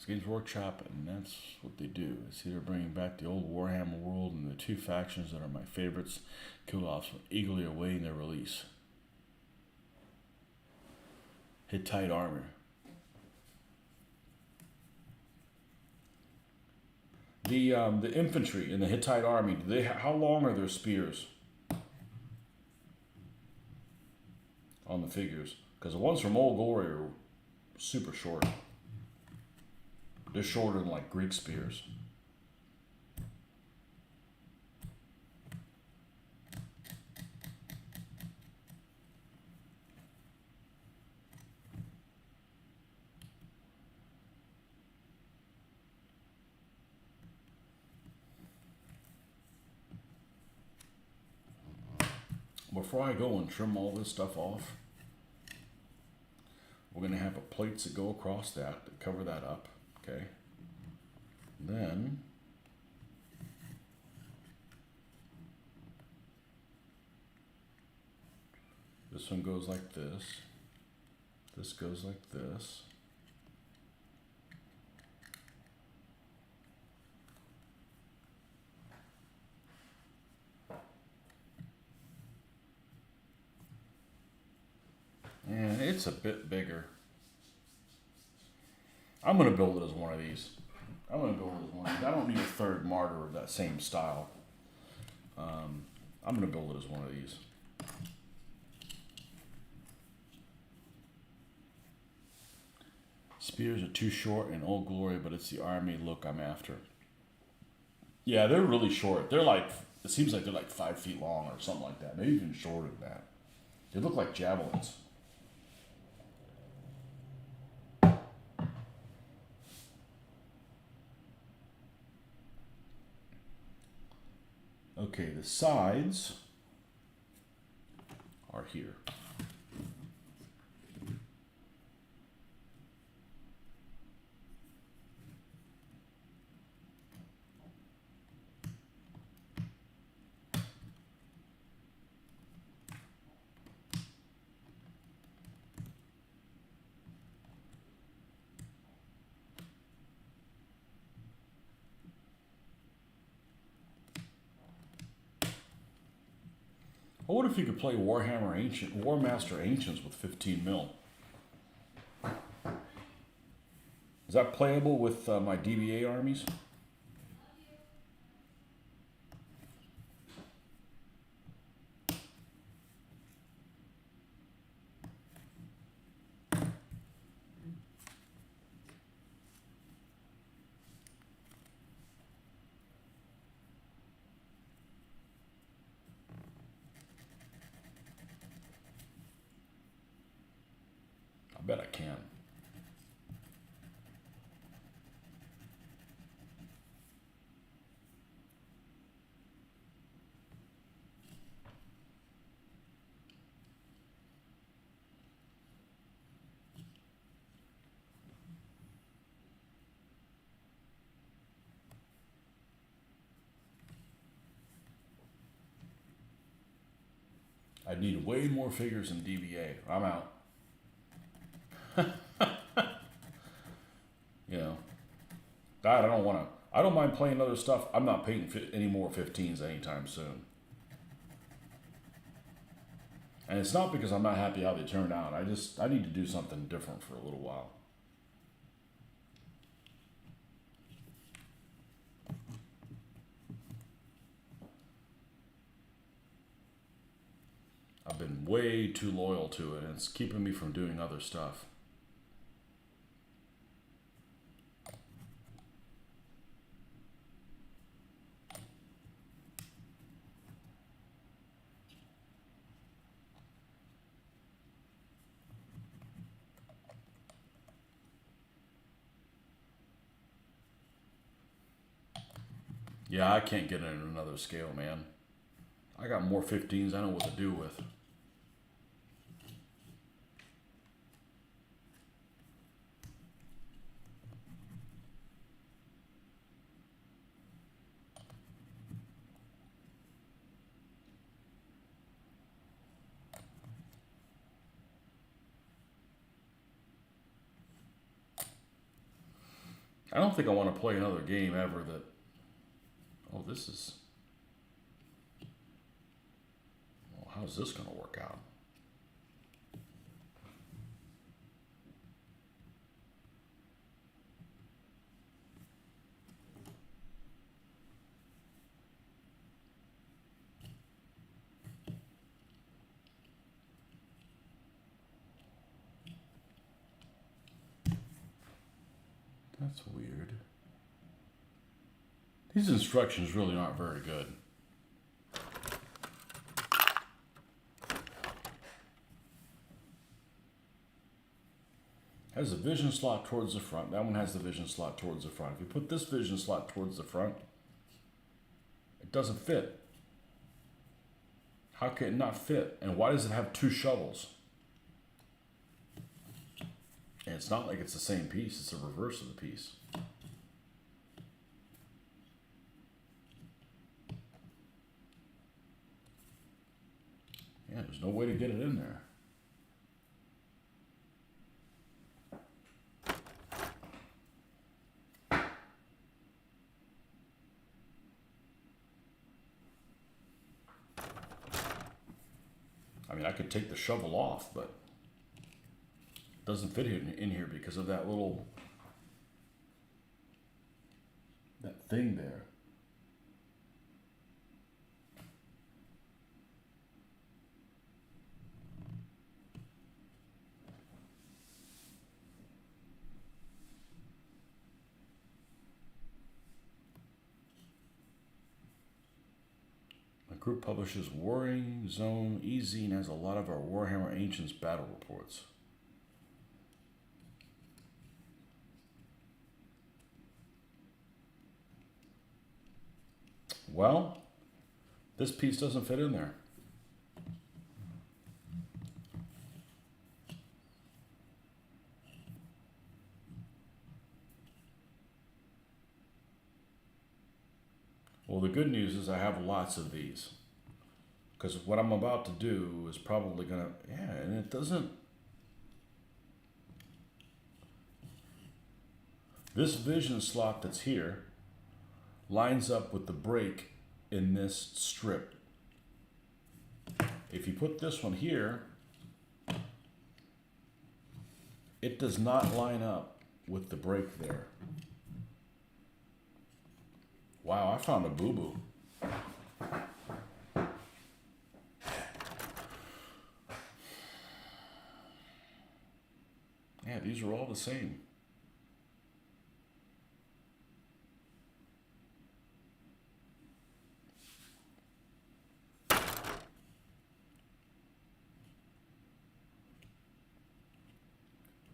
Games Workshop, and that's what they do. It's either bringing back the old Warhammer world and the two factions that are my favorites, kill-offs, eagerly awaiting their release. Hittite armor. The infantry in the Hittite army, how long are their spears on the figures? Because the ones from Old Glory are super short. They're shorter than like Greek spears. Before I go and trim all this stuff off, we're going to have plates that go across that cover that up, okay? Then this one goes like this. This goes like this. And it's a bit bigger. I'm going to build it as one of these. I'm going to build it as one of these. I don't need a third martyr of that same style. I'm going to build it as one of these. Spears are too short in Old Glory, but it's the army look I'm after. Yeah, they're really short. They're like, it seems like they're like 5 feet long or something like that. Maybe even shorter than that. They look like javelins. Okay, the sides are here. I wonder if you could play Warmaster Ancients with 15 mil. Is that playable with my DBA armies? I bet I can. I need way more figures than DBA. I'm out. You know, that I don't want to. I don't mind playing other stuff. I'm not painting any more 15s anytime soon. And it's not because I'm not happy how they turned out. I need to do something different for a little while. I've been way too loyal to it, and it's keeping me from doing other stuff. Yeah, I can't get in another scale, man. I got more 15s I know what to do with. I don't think I want to play another game ever that, oh, this is, well, how's this going to work out? That's weird. These instructions really aren't very good. Has a vision slot towards the front. That one has the vision slot towards the front. If you put this vision slot towards the front, it doesn't fit. How can it not fit? And why does it have two shovels? And it's not like it's the same piece, it's a reverse of the piece. Yeah, there's no way to get it in there. I mean, I could take the shovel off, but it doesn't fit in here because of that little, that thing there. The group publishes Warring Zone E-Zine has a lot of our Warhammer Ancients battle reports. Well, this piece doesn't fit in there. Well, the good news is I have lots of these. Because what I'm about to do is probably going to, yeah, and it doesn't. This vision slot that's here lines up with the break in this strip. If you put this one here, it does not line up with the break there. Wow, I found a boo-boo. Yeah, these are all the same.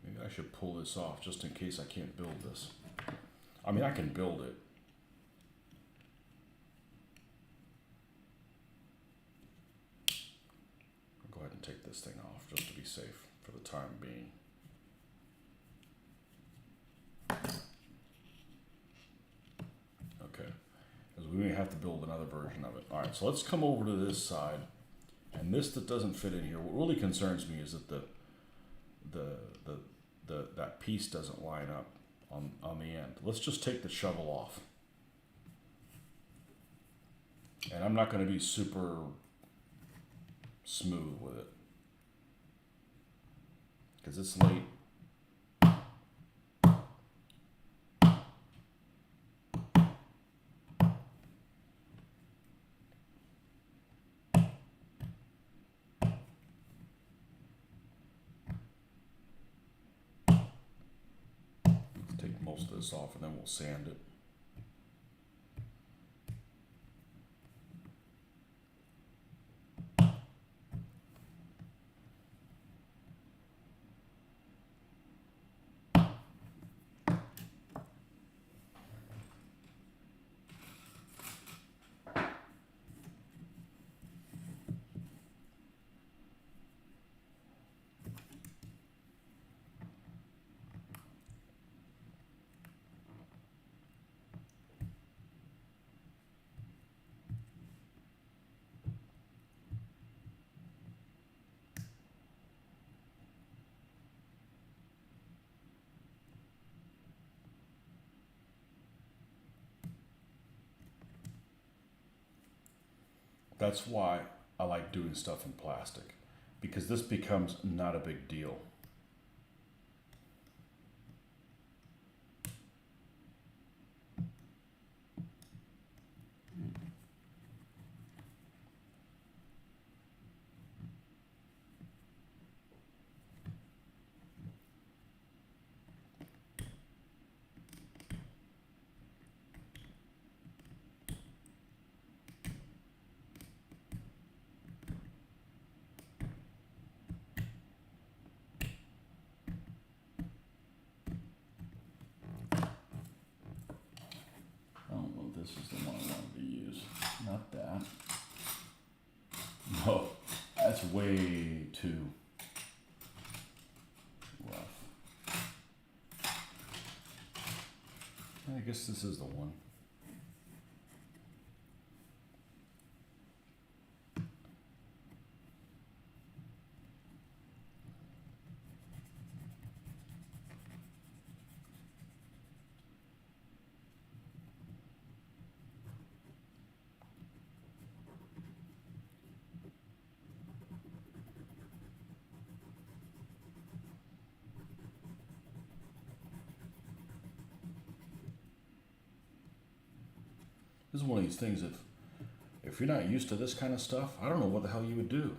Maybe I should pull this off just in case I can't build this. I mean, I can build it. I'll go ahead and take this thing off just to be safe for the time being. Okay, because we may have to build another version of it. All right, so let's come over to this side. And this that doesn't fit in here, what really concerns me is that that piece doesn't line up on the end. Let's just take the shovel off. And I'm not going to be super smooth with it because it's late. Take most of this off and then we'll sand it. That's why I like doing stuff in plastic, because this becomes not a big deal. This is the one I wanted to use, not that. No, that's way too rough. I guess this is the one. This is one of these things, if you're not used to this kind of stuff, I don't know what the hell you would do.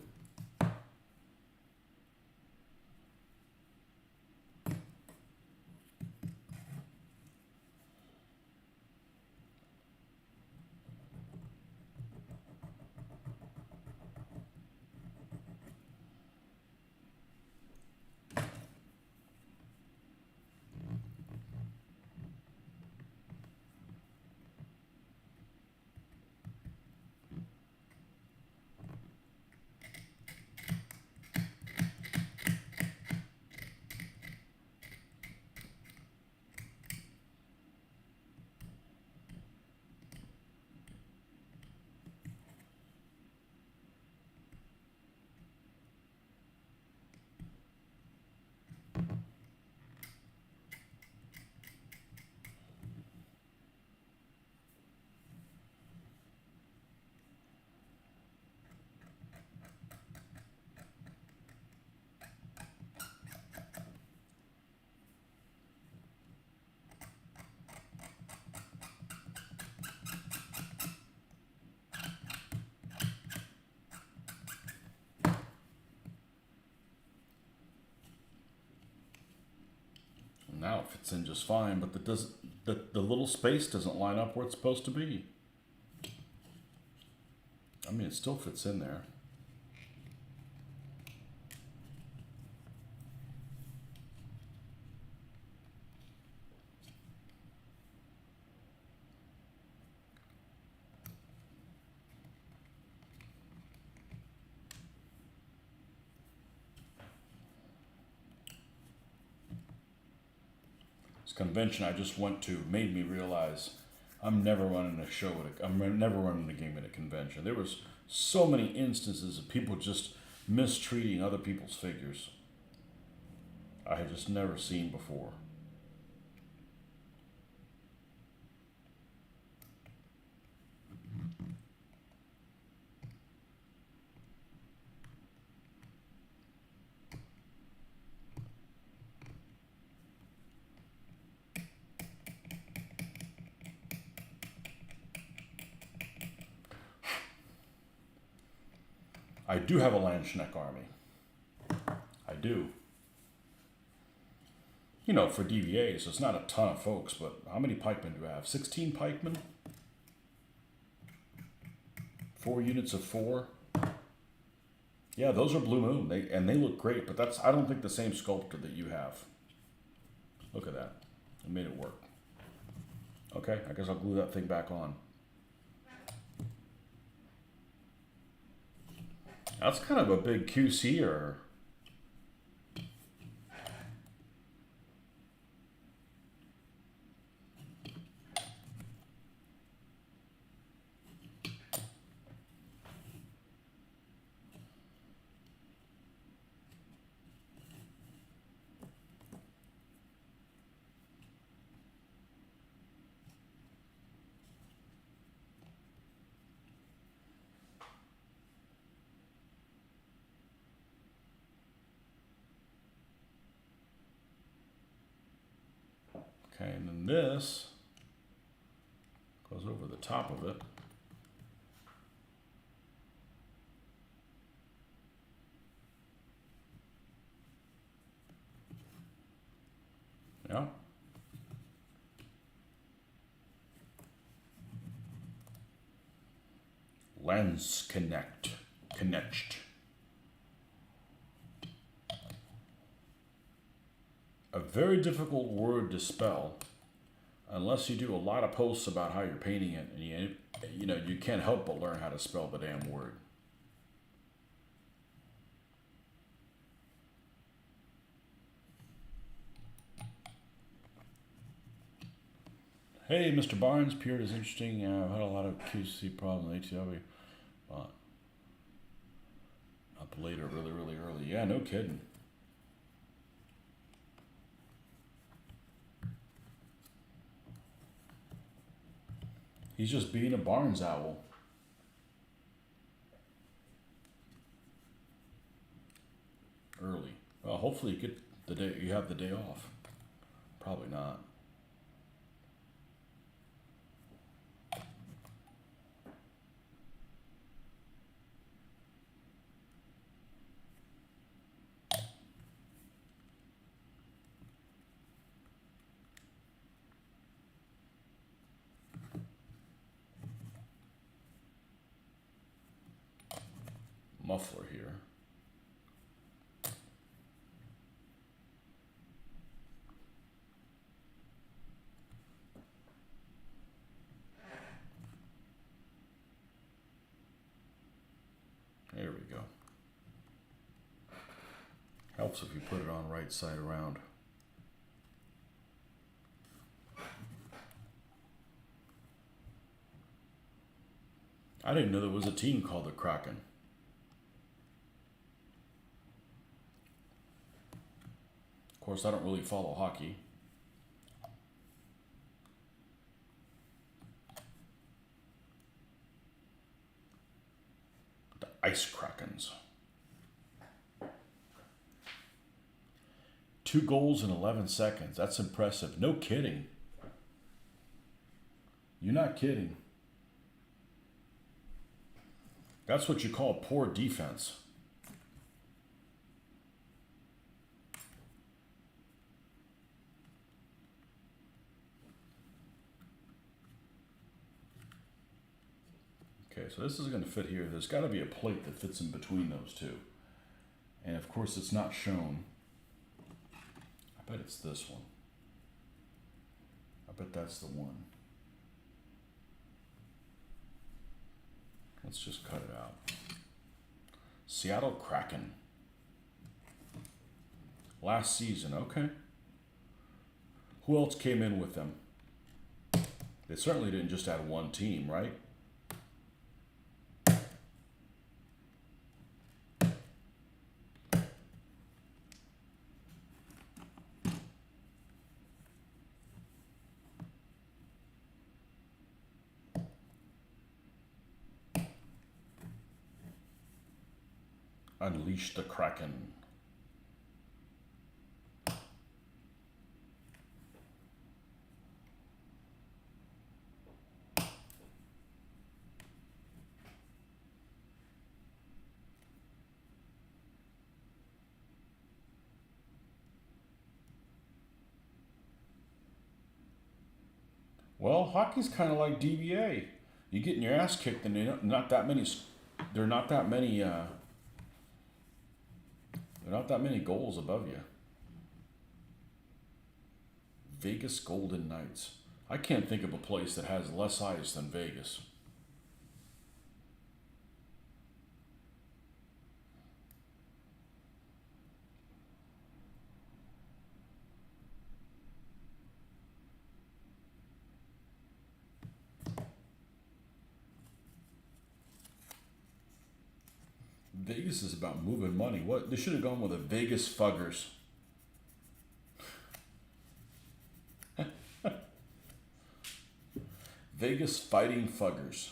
Now it fits in just fine, but the little space doesn't line up where it's supposed to be. I mean, it still fits in there. Convention I just went to made me realize I'm never running a show I'm never running a game at a convention. There was so many instances of people just mistreating other people's figures I had just never seen before. I do have a Landsknecht army. I do. You know, for DVAs, it's not a ton of folks, but how many pikemen do I have? 16 pikemen? 4 units of 4? Yeah, those are Blue Moon, they look great, but that's, I don't think, the same sculptor that you have. Look at that. I made it work. Okay, I guess I'll glue that thing back on. That's kind of a big QC error. Okay, and then this goes over the top of it. Yeah. Lens connect. A very difficult word to spell unless you do a lot of posts about how you're painting it, and you can't help but learn how to spell the damn word. Hey, Mr. Barnes, Period is interesting. I've had a lot of QC problems with ATW, but up later, really, really early. Yeah, no kidding. He's just being a Barnes owl. Early. Well, hopefully you have the day off. Probably not. Muffler here. There we go. Helps if you put it on right side around. I didn't know there was a team called the Kraken. Of course, I don't really follow hockey. The Ice Krakens. 2 goals in 11 seconds. That's impressive. No kidding. You're not kidding. That's what you call poor defense. Okay, so this is going to fit here. There's got to be a plate that fits in between those two. And of course, it's not shown. I bet it's this one. I bet that's the one. Let's just cut it out. Seattle Kraken. Last season, okay. Who else came in with them? They certainly didn't just add one team, right? Unleash the Kraken. Well, hockey's kind of like DBA. You getting your ass kicked, and they're not that many. There are not that many. There are not that many goals above you. Vegas Golden Knights. I can't think of a place that has less ice than Vegas. Vegas is about moving money. What? They should have gone with a Vegas Fuggers. Vegas Fighting Fuggers.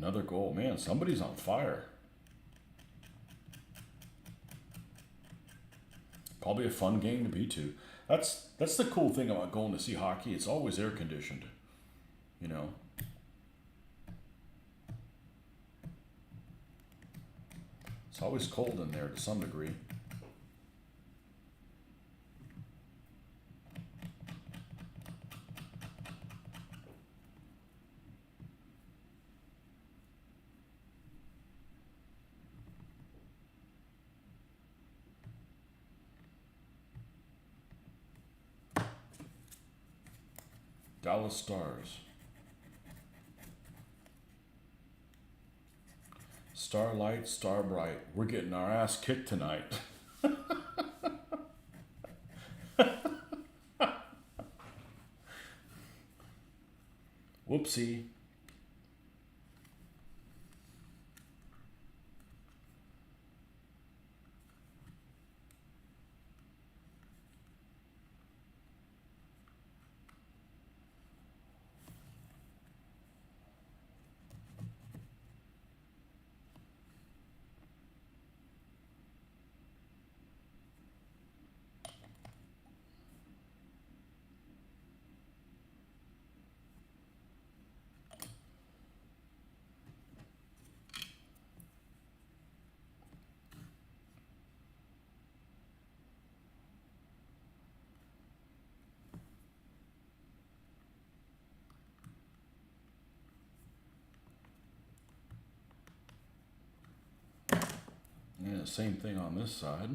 Another goal. Man, somebody's on fire. Probably a fun game to be to. That's the cool thing about going to see hockey. It's always air conditioned, you know. It's always cold in there to some degree. Dallas Stars. Starlight, Star Bright. We're getting our ass kicked tonight. Whoopsie. Yeah, same thing on this side.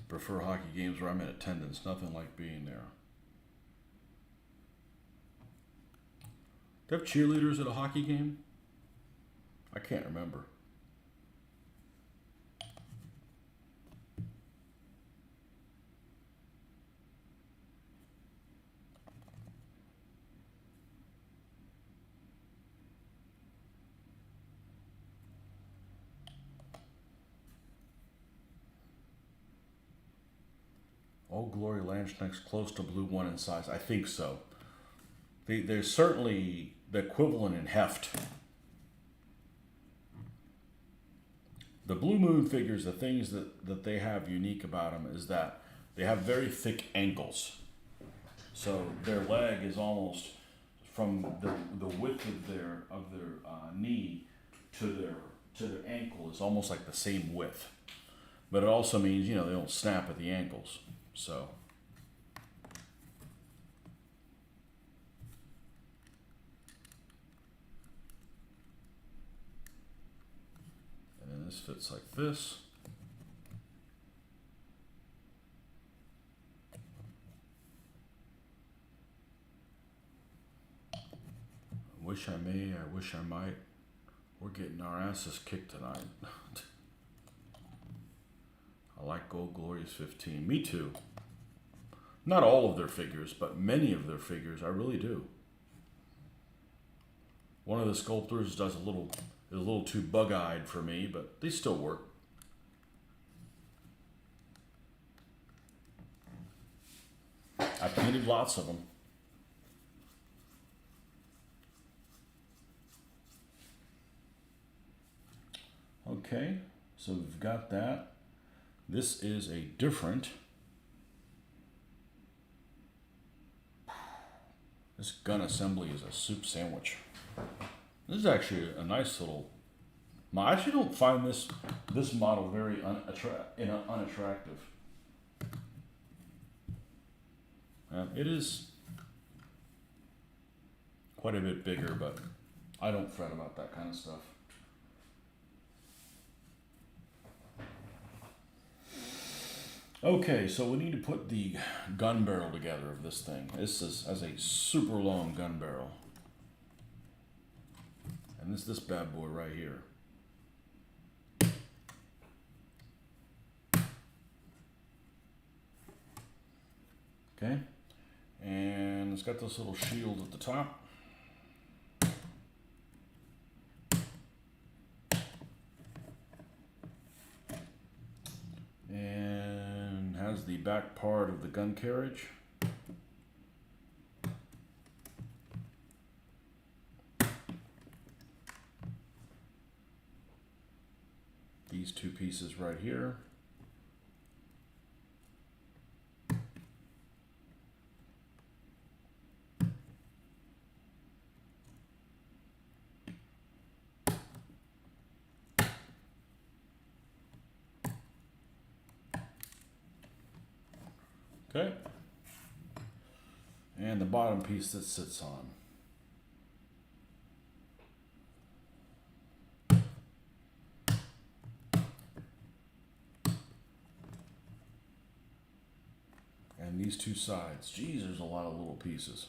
Prefer hockey games where I'm in attendance. Nothing like being there. Do they have cheerleaders at a hockey game? I can't remember. Old Glory Lanchnecks close to blue one in size. I think so. They're certainly the equivalent in heft. The Blue Moon figures, the things that they have unique about them is that they have very thick ankles. So their leg is almost from the width of their knee to their ankle is almost like the same width. But it also means, you know, they don't snap at the ankles. So and then this fits like this. Wish I may, I wish I might. We're getting our asses kicked tonight. I like Gold Glorious 15. Me too. Not all of their figures, but many of their figures, I really do. One of the sculptors is a little too bug-eyed for me, but they still work. I painted lots of them. Okay, so we've got that. This is a different. This gun assembly is a soup sandwich. This is actually a nice little. I actually don't find this model very unattractive. It is quite a bit bigger, but I don't fret about that kind of stuff. Okay, so we need to put the gun barrel together of this thing. This has a super long gun barrel. And this bad boy right here. Okay, and it's got this little shield at the top. back part of the gun carriage. These two pieces right here. Okay. And the bottom piece that sits on. And these two sides. Geez, there's a lot of little pieces.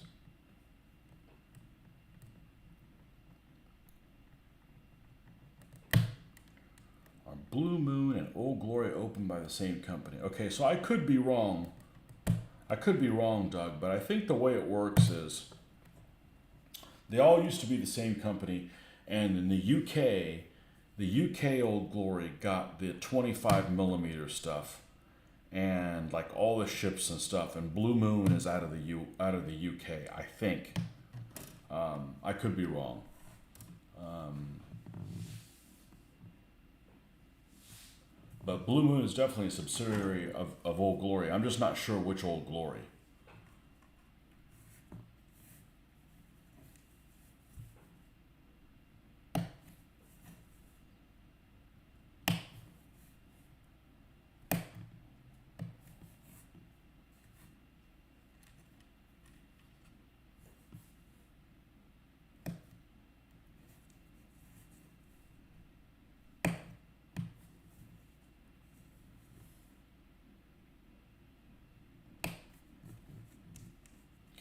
Our Blue Moon and Old Glory opened by the same company. Okay, so I could be wrong. I could be wrong, Doug, but I think the way it works is they all used to be the same company, and in the UK Old Glory got the 25mm stuff and like all the ships and stuff, and Blue Moon is out of the UK, I think. I could be wrong. But Blue Moon is definitely a subsidiary of Old Glory. I'm just not sure which Old Glory.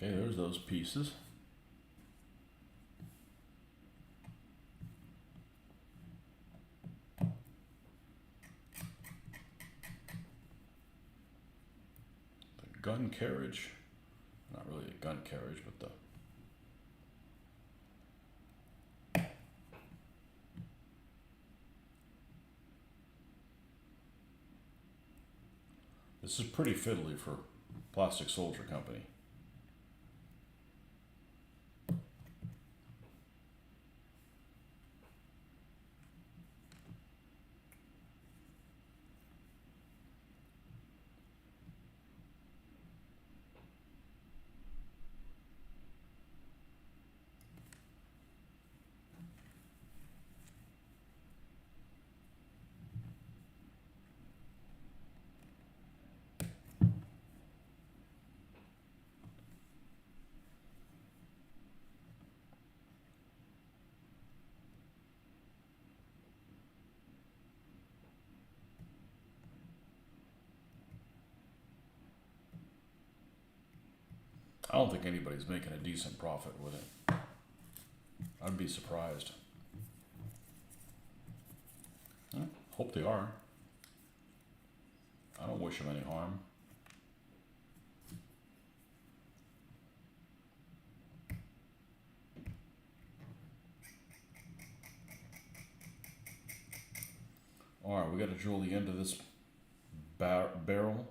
Okay, there's those pieces. The gun carriage, not really a gun carriage, but the this is pretty fiddly for Plastic Soldier Company. I don't think anybody's making a decent profit with it. I'd be surprised. Hope they are. I don't wish them any harm. All right, we got to drill the end of this barrel.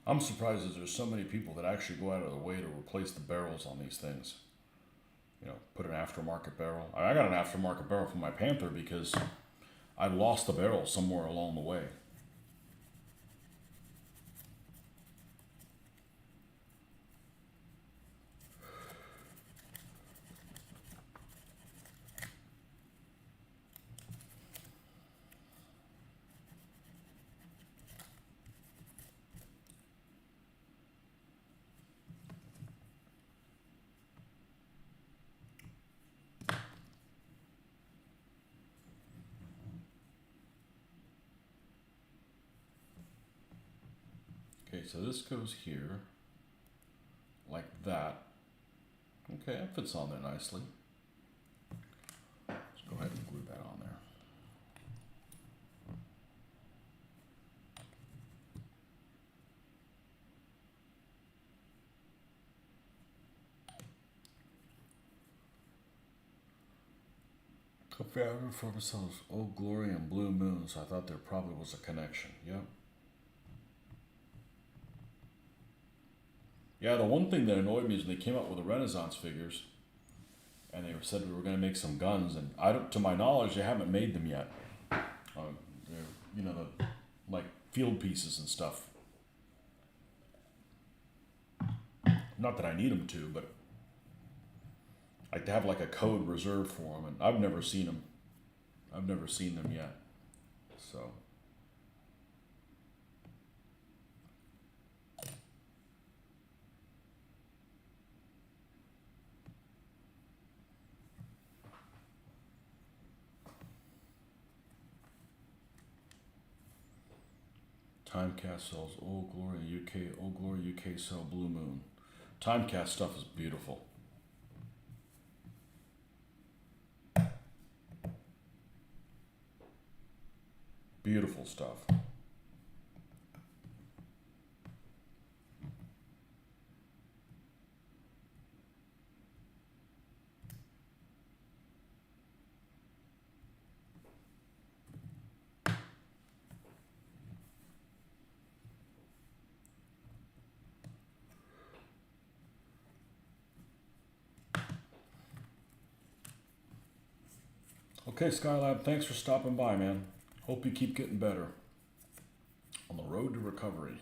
I'm surprised that there's so many people that actually go out of their way to replace the barrels on these things. You know, put an aftermarket barrel. I got an aftermarket barrel for my Panther because I lost the barrel somewhere along the way. so this goes here, like that. Okay, that fits on there nicely. Let's go ahead and glue that on there. Found for themselves Old Glory and Blue Moon, so I thought there probably was a connection. Yep. Yeah, the one thing that annoyed me is when they came out with the Renaissance figures, and they said we were going to make some guns, and I don't, to my knowledge, they haven't made them yet. They're, you know, the like field pieces and stuff. Not that I need them to, but I have like a code reserved for them, and I've never seen them. I've never seen them yet. So. Timecast sells Old Glory UK. Old Glory UK sell Blue Moon. Timecast stuff is beautiful. Beautiful stuff. Okay, Skylab, thanks for stopping by, man. Hope you keep getting better. On the road to recovery.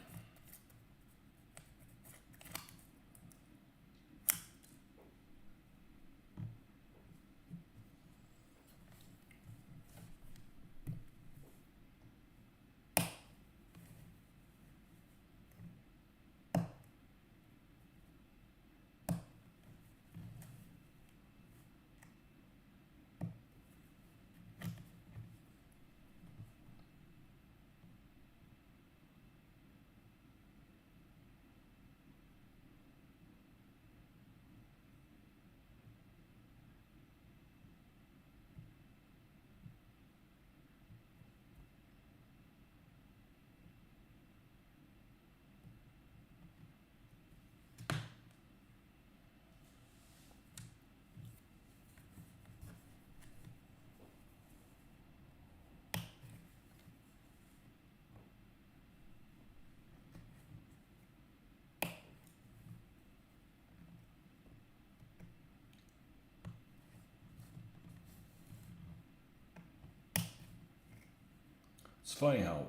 It's funny how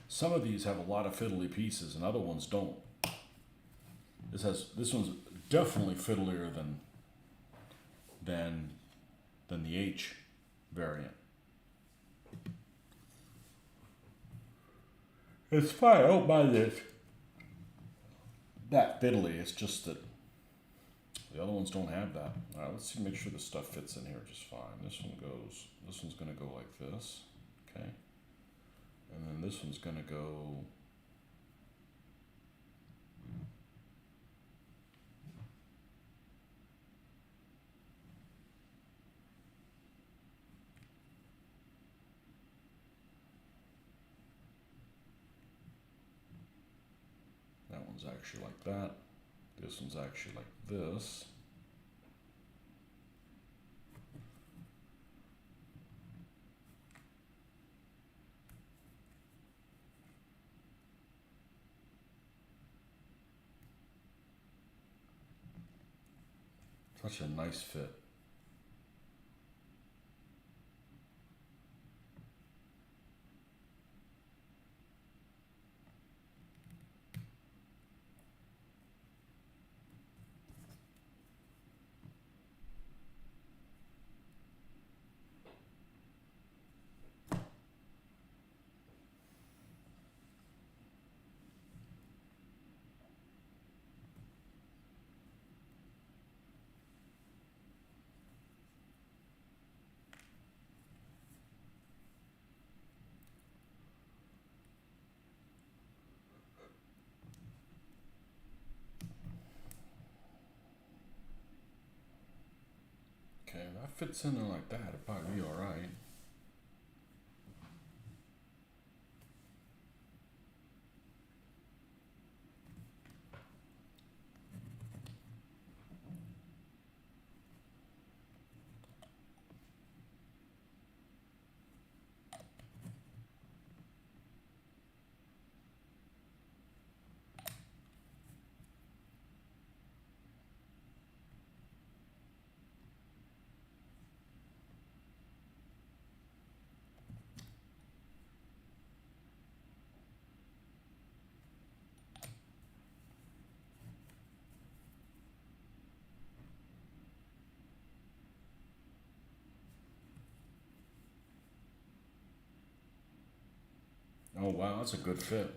some of these have a lot of fiddly pieces and other ones don't. This one's definitely fiddlier than the H variant. It's fine. I don't mind this. That fiddly. It's just that the other ones don't have that. All right, let's see. Make sure this stuff fits in here just fine. This one's going to go like this. Okay. And then this one's going to go. That one's actually like that. This one's actually like this. Such a nice fit. fits in there like that, it'd probably be alright. Oh wow, that's a good fit.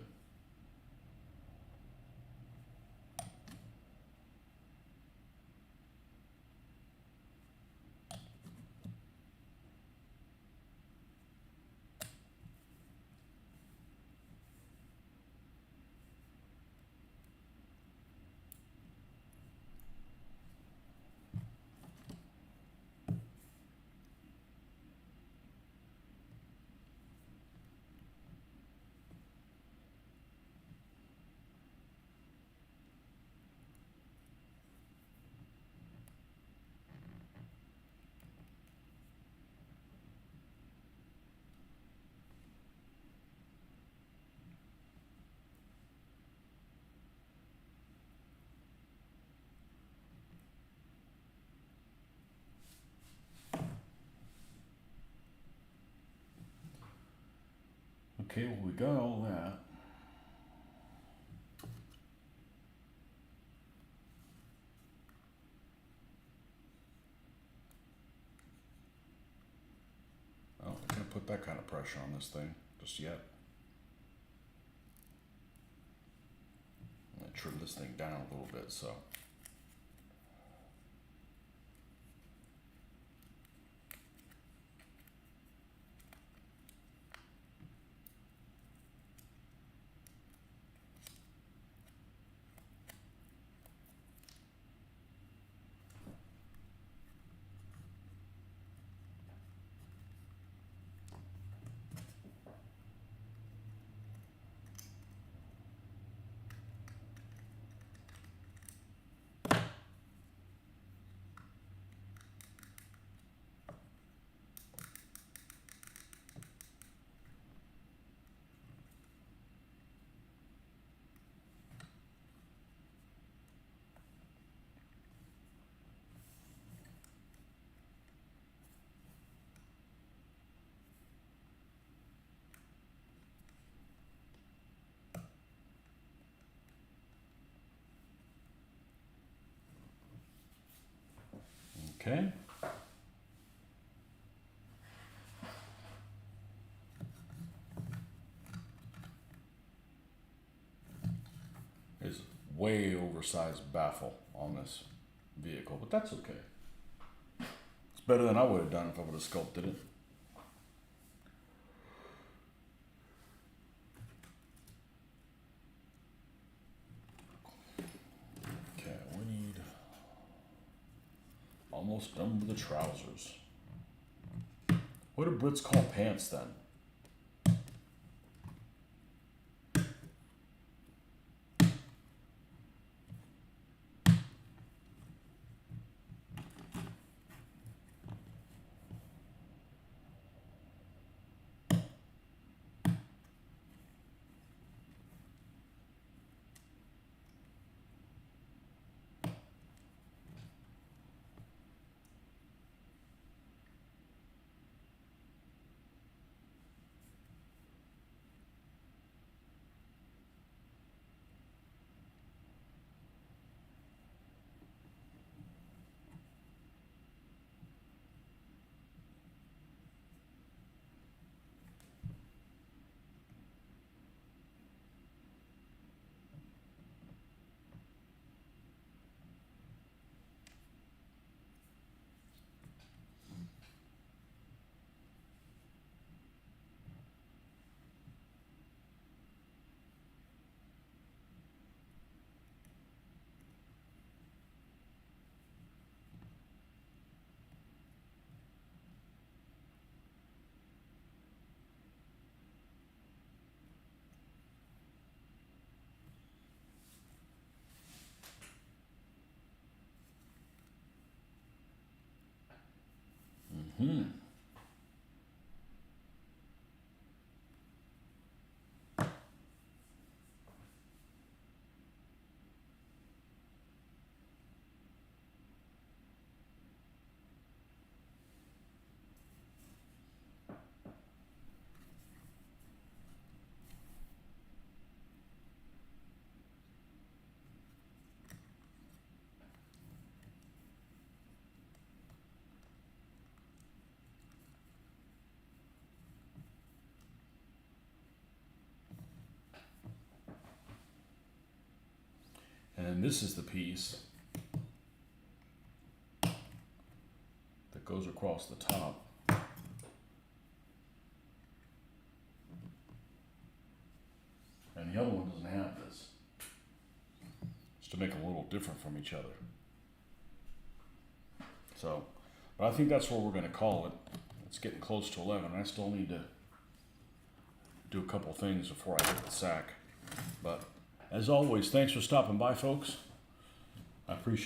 Okay, well we got all that. Oh, I can't put that kind of pressure on this thing just yet. I'm gonna trim this thing down a little bit, so. Okay. Is way oversized baffle on this vehicle, but that's okay. It's better than I would have done if I would have sculpted it. Okay, we need almost done with the trousers. What do Brits call pants then? And then this is the piece that goes across the top. And the other one doesn't have this. Just to make them a little different from each other. So, but I think that's what we're going to call it. It's getting close to 11. I still need to do a couple things before I hit the sack. But as always, thanks for stopping by, folks. I appreciate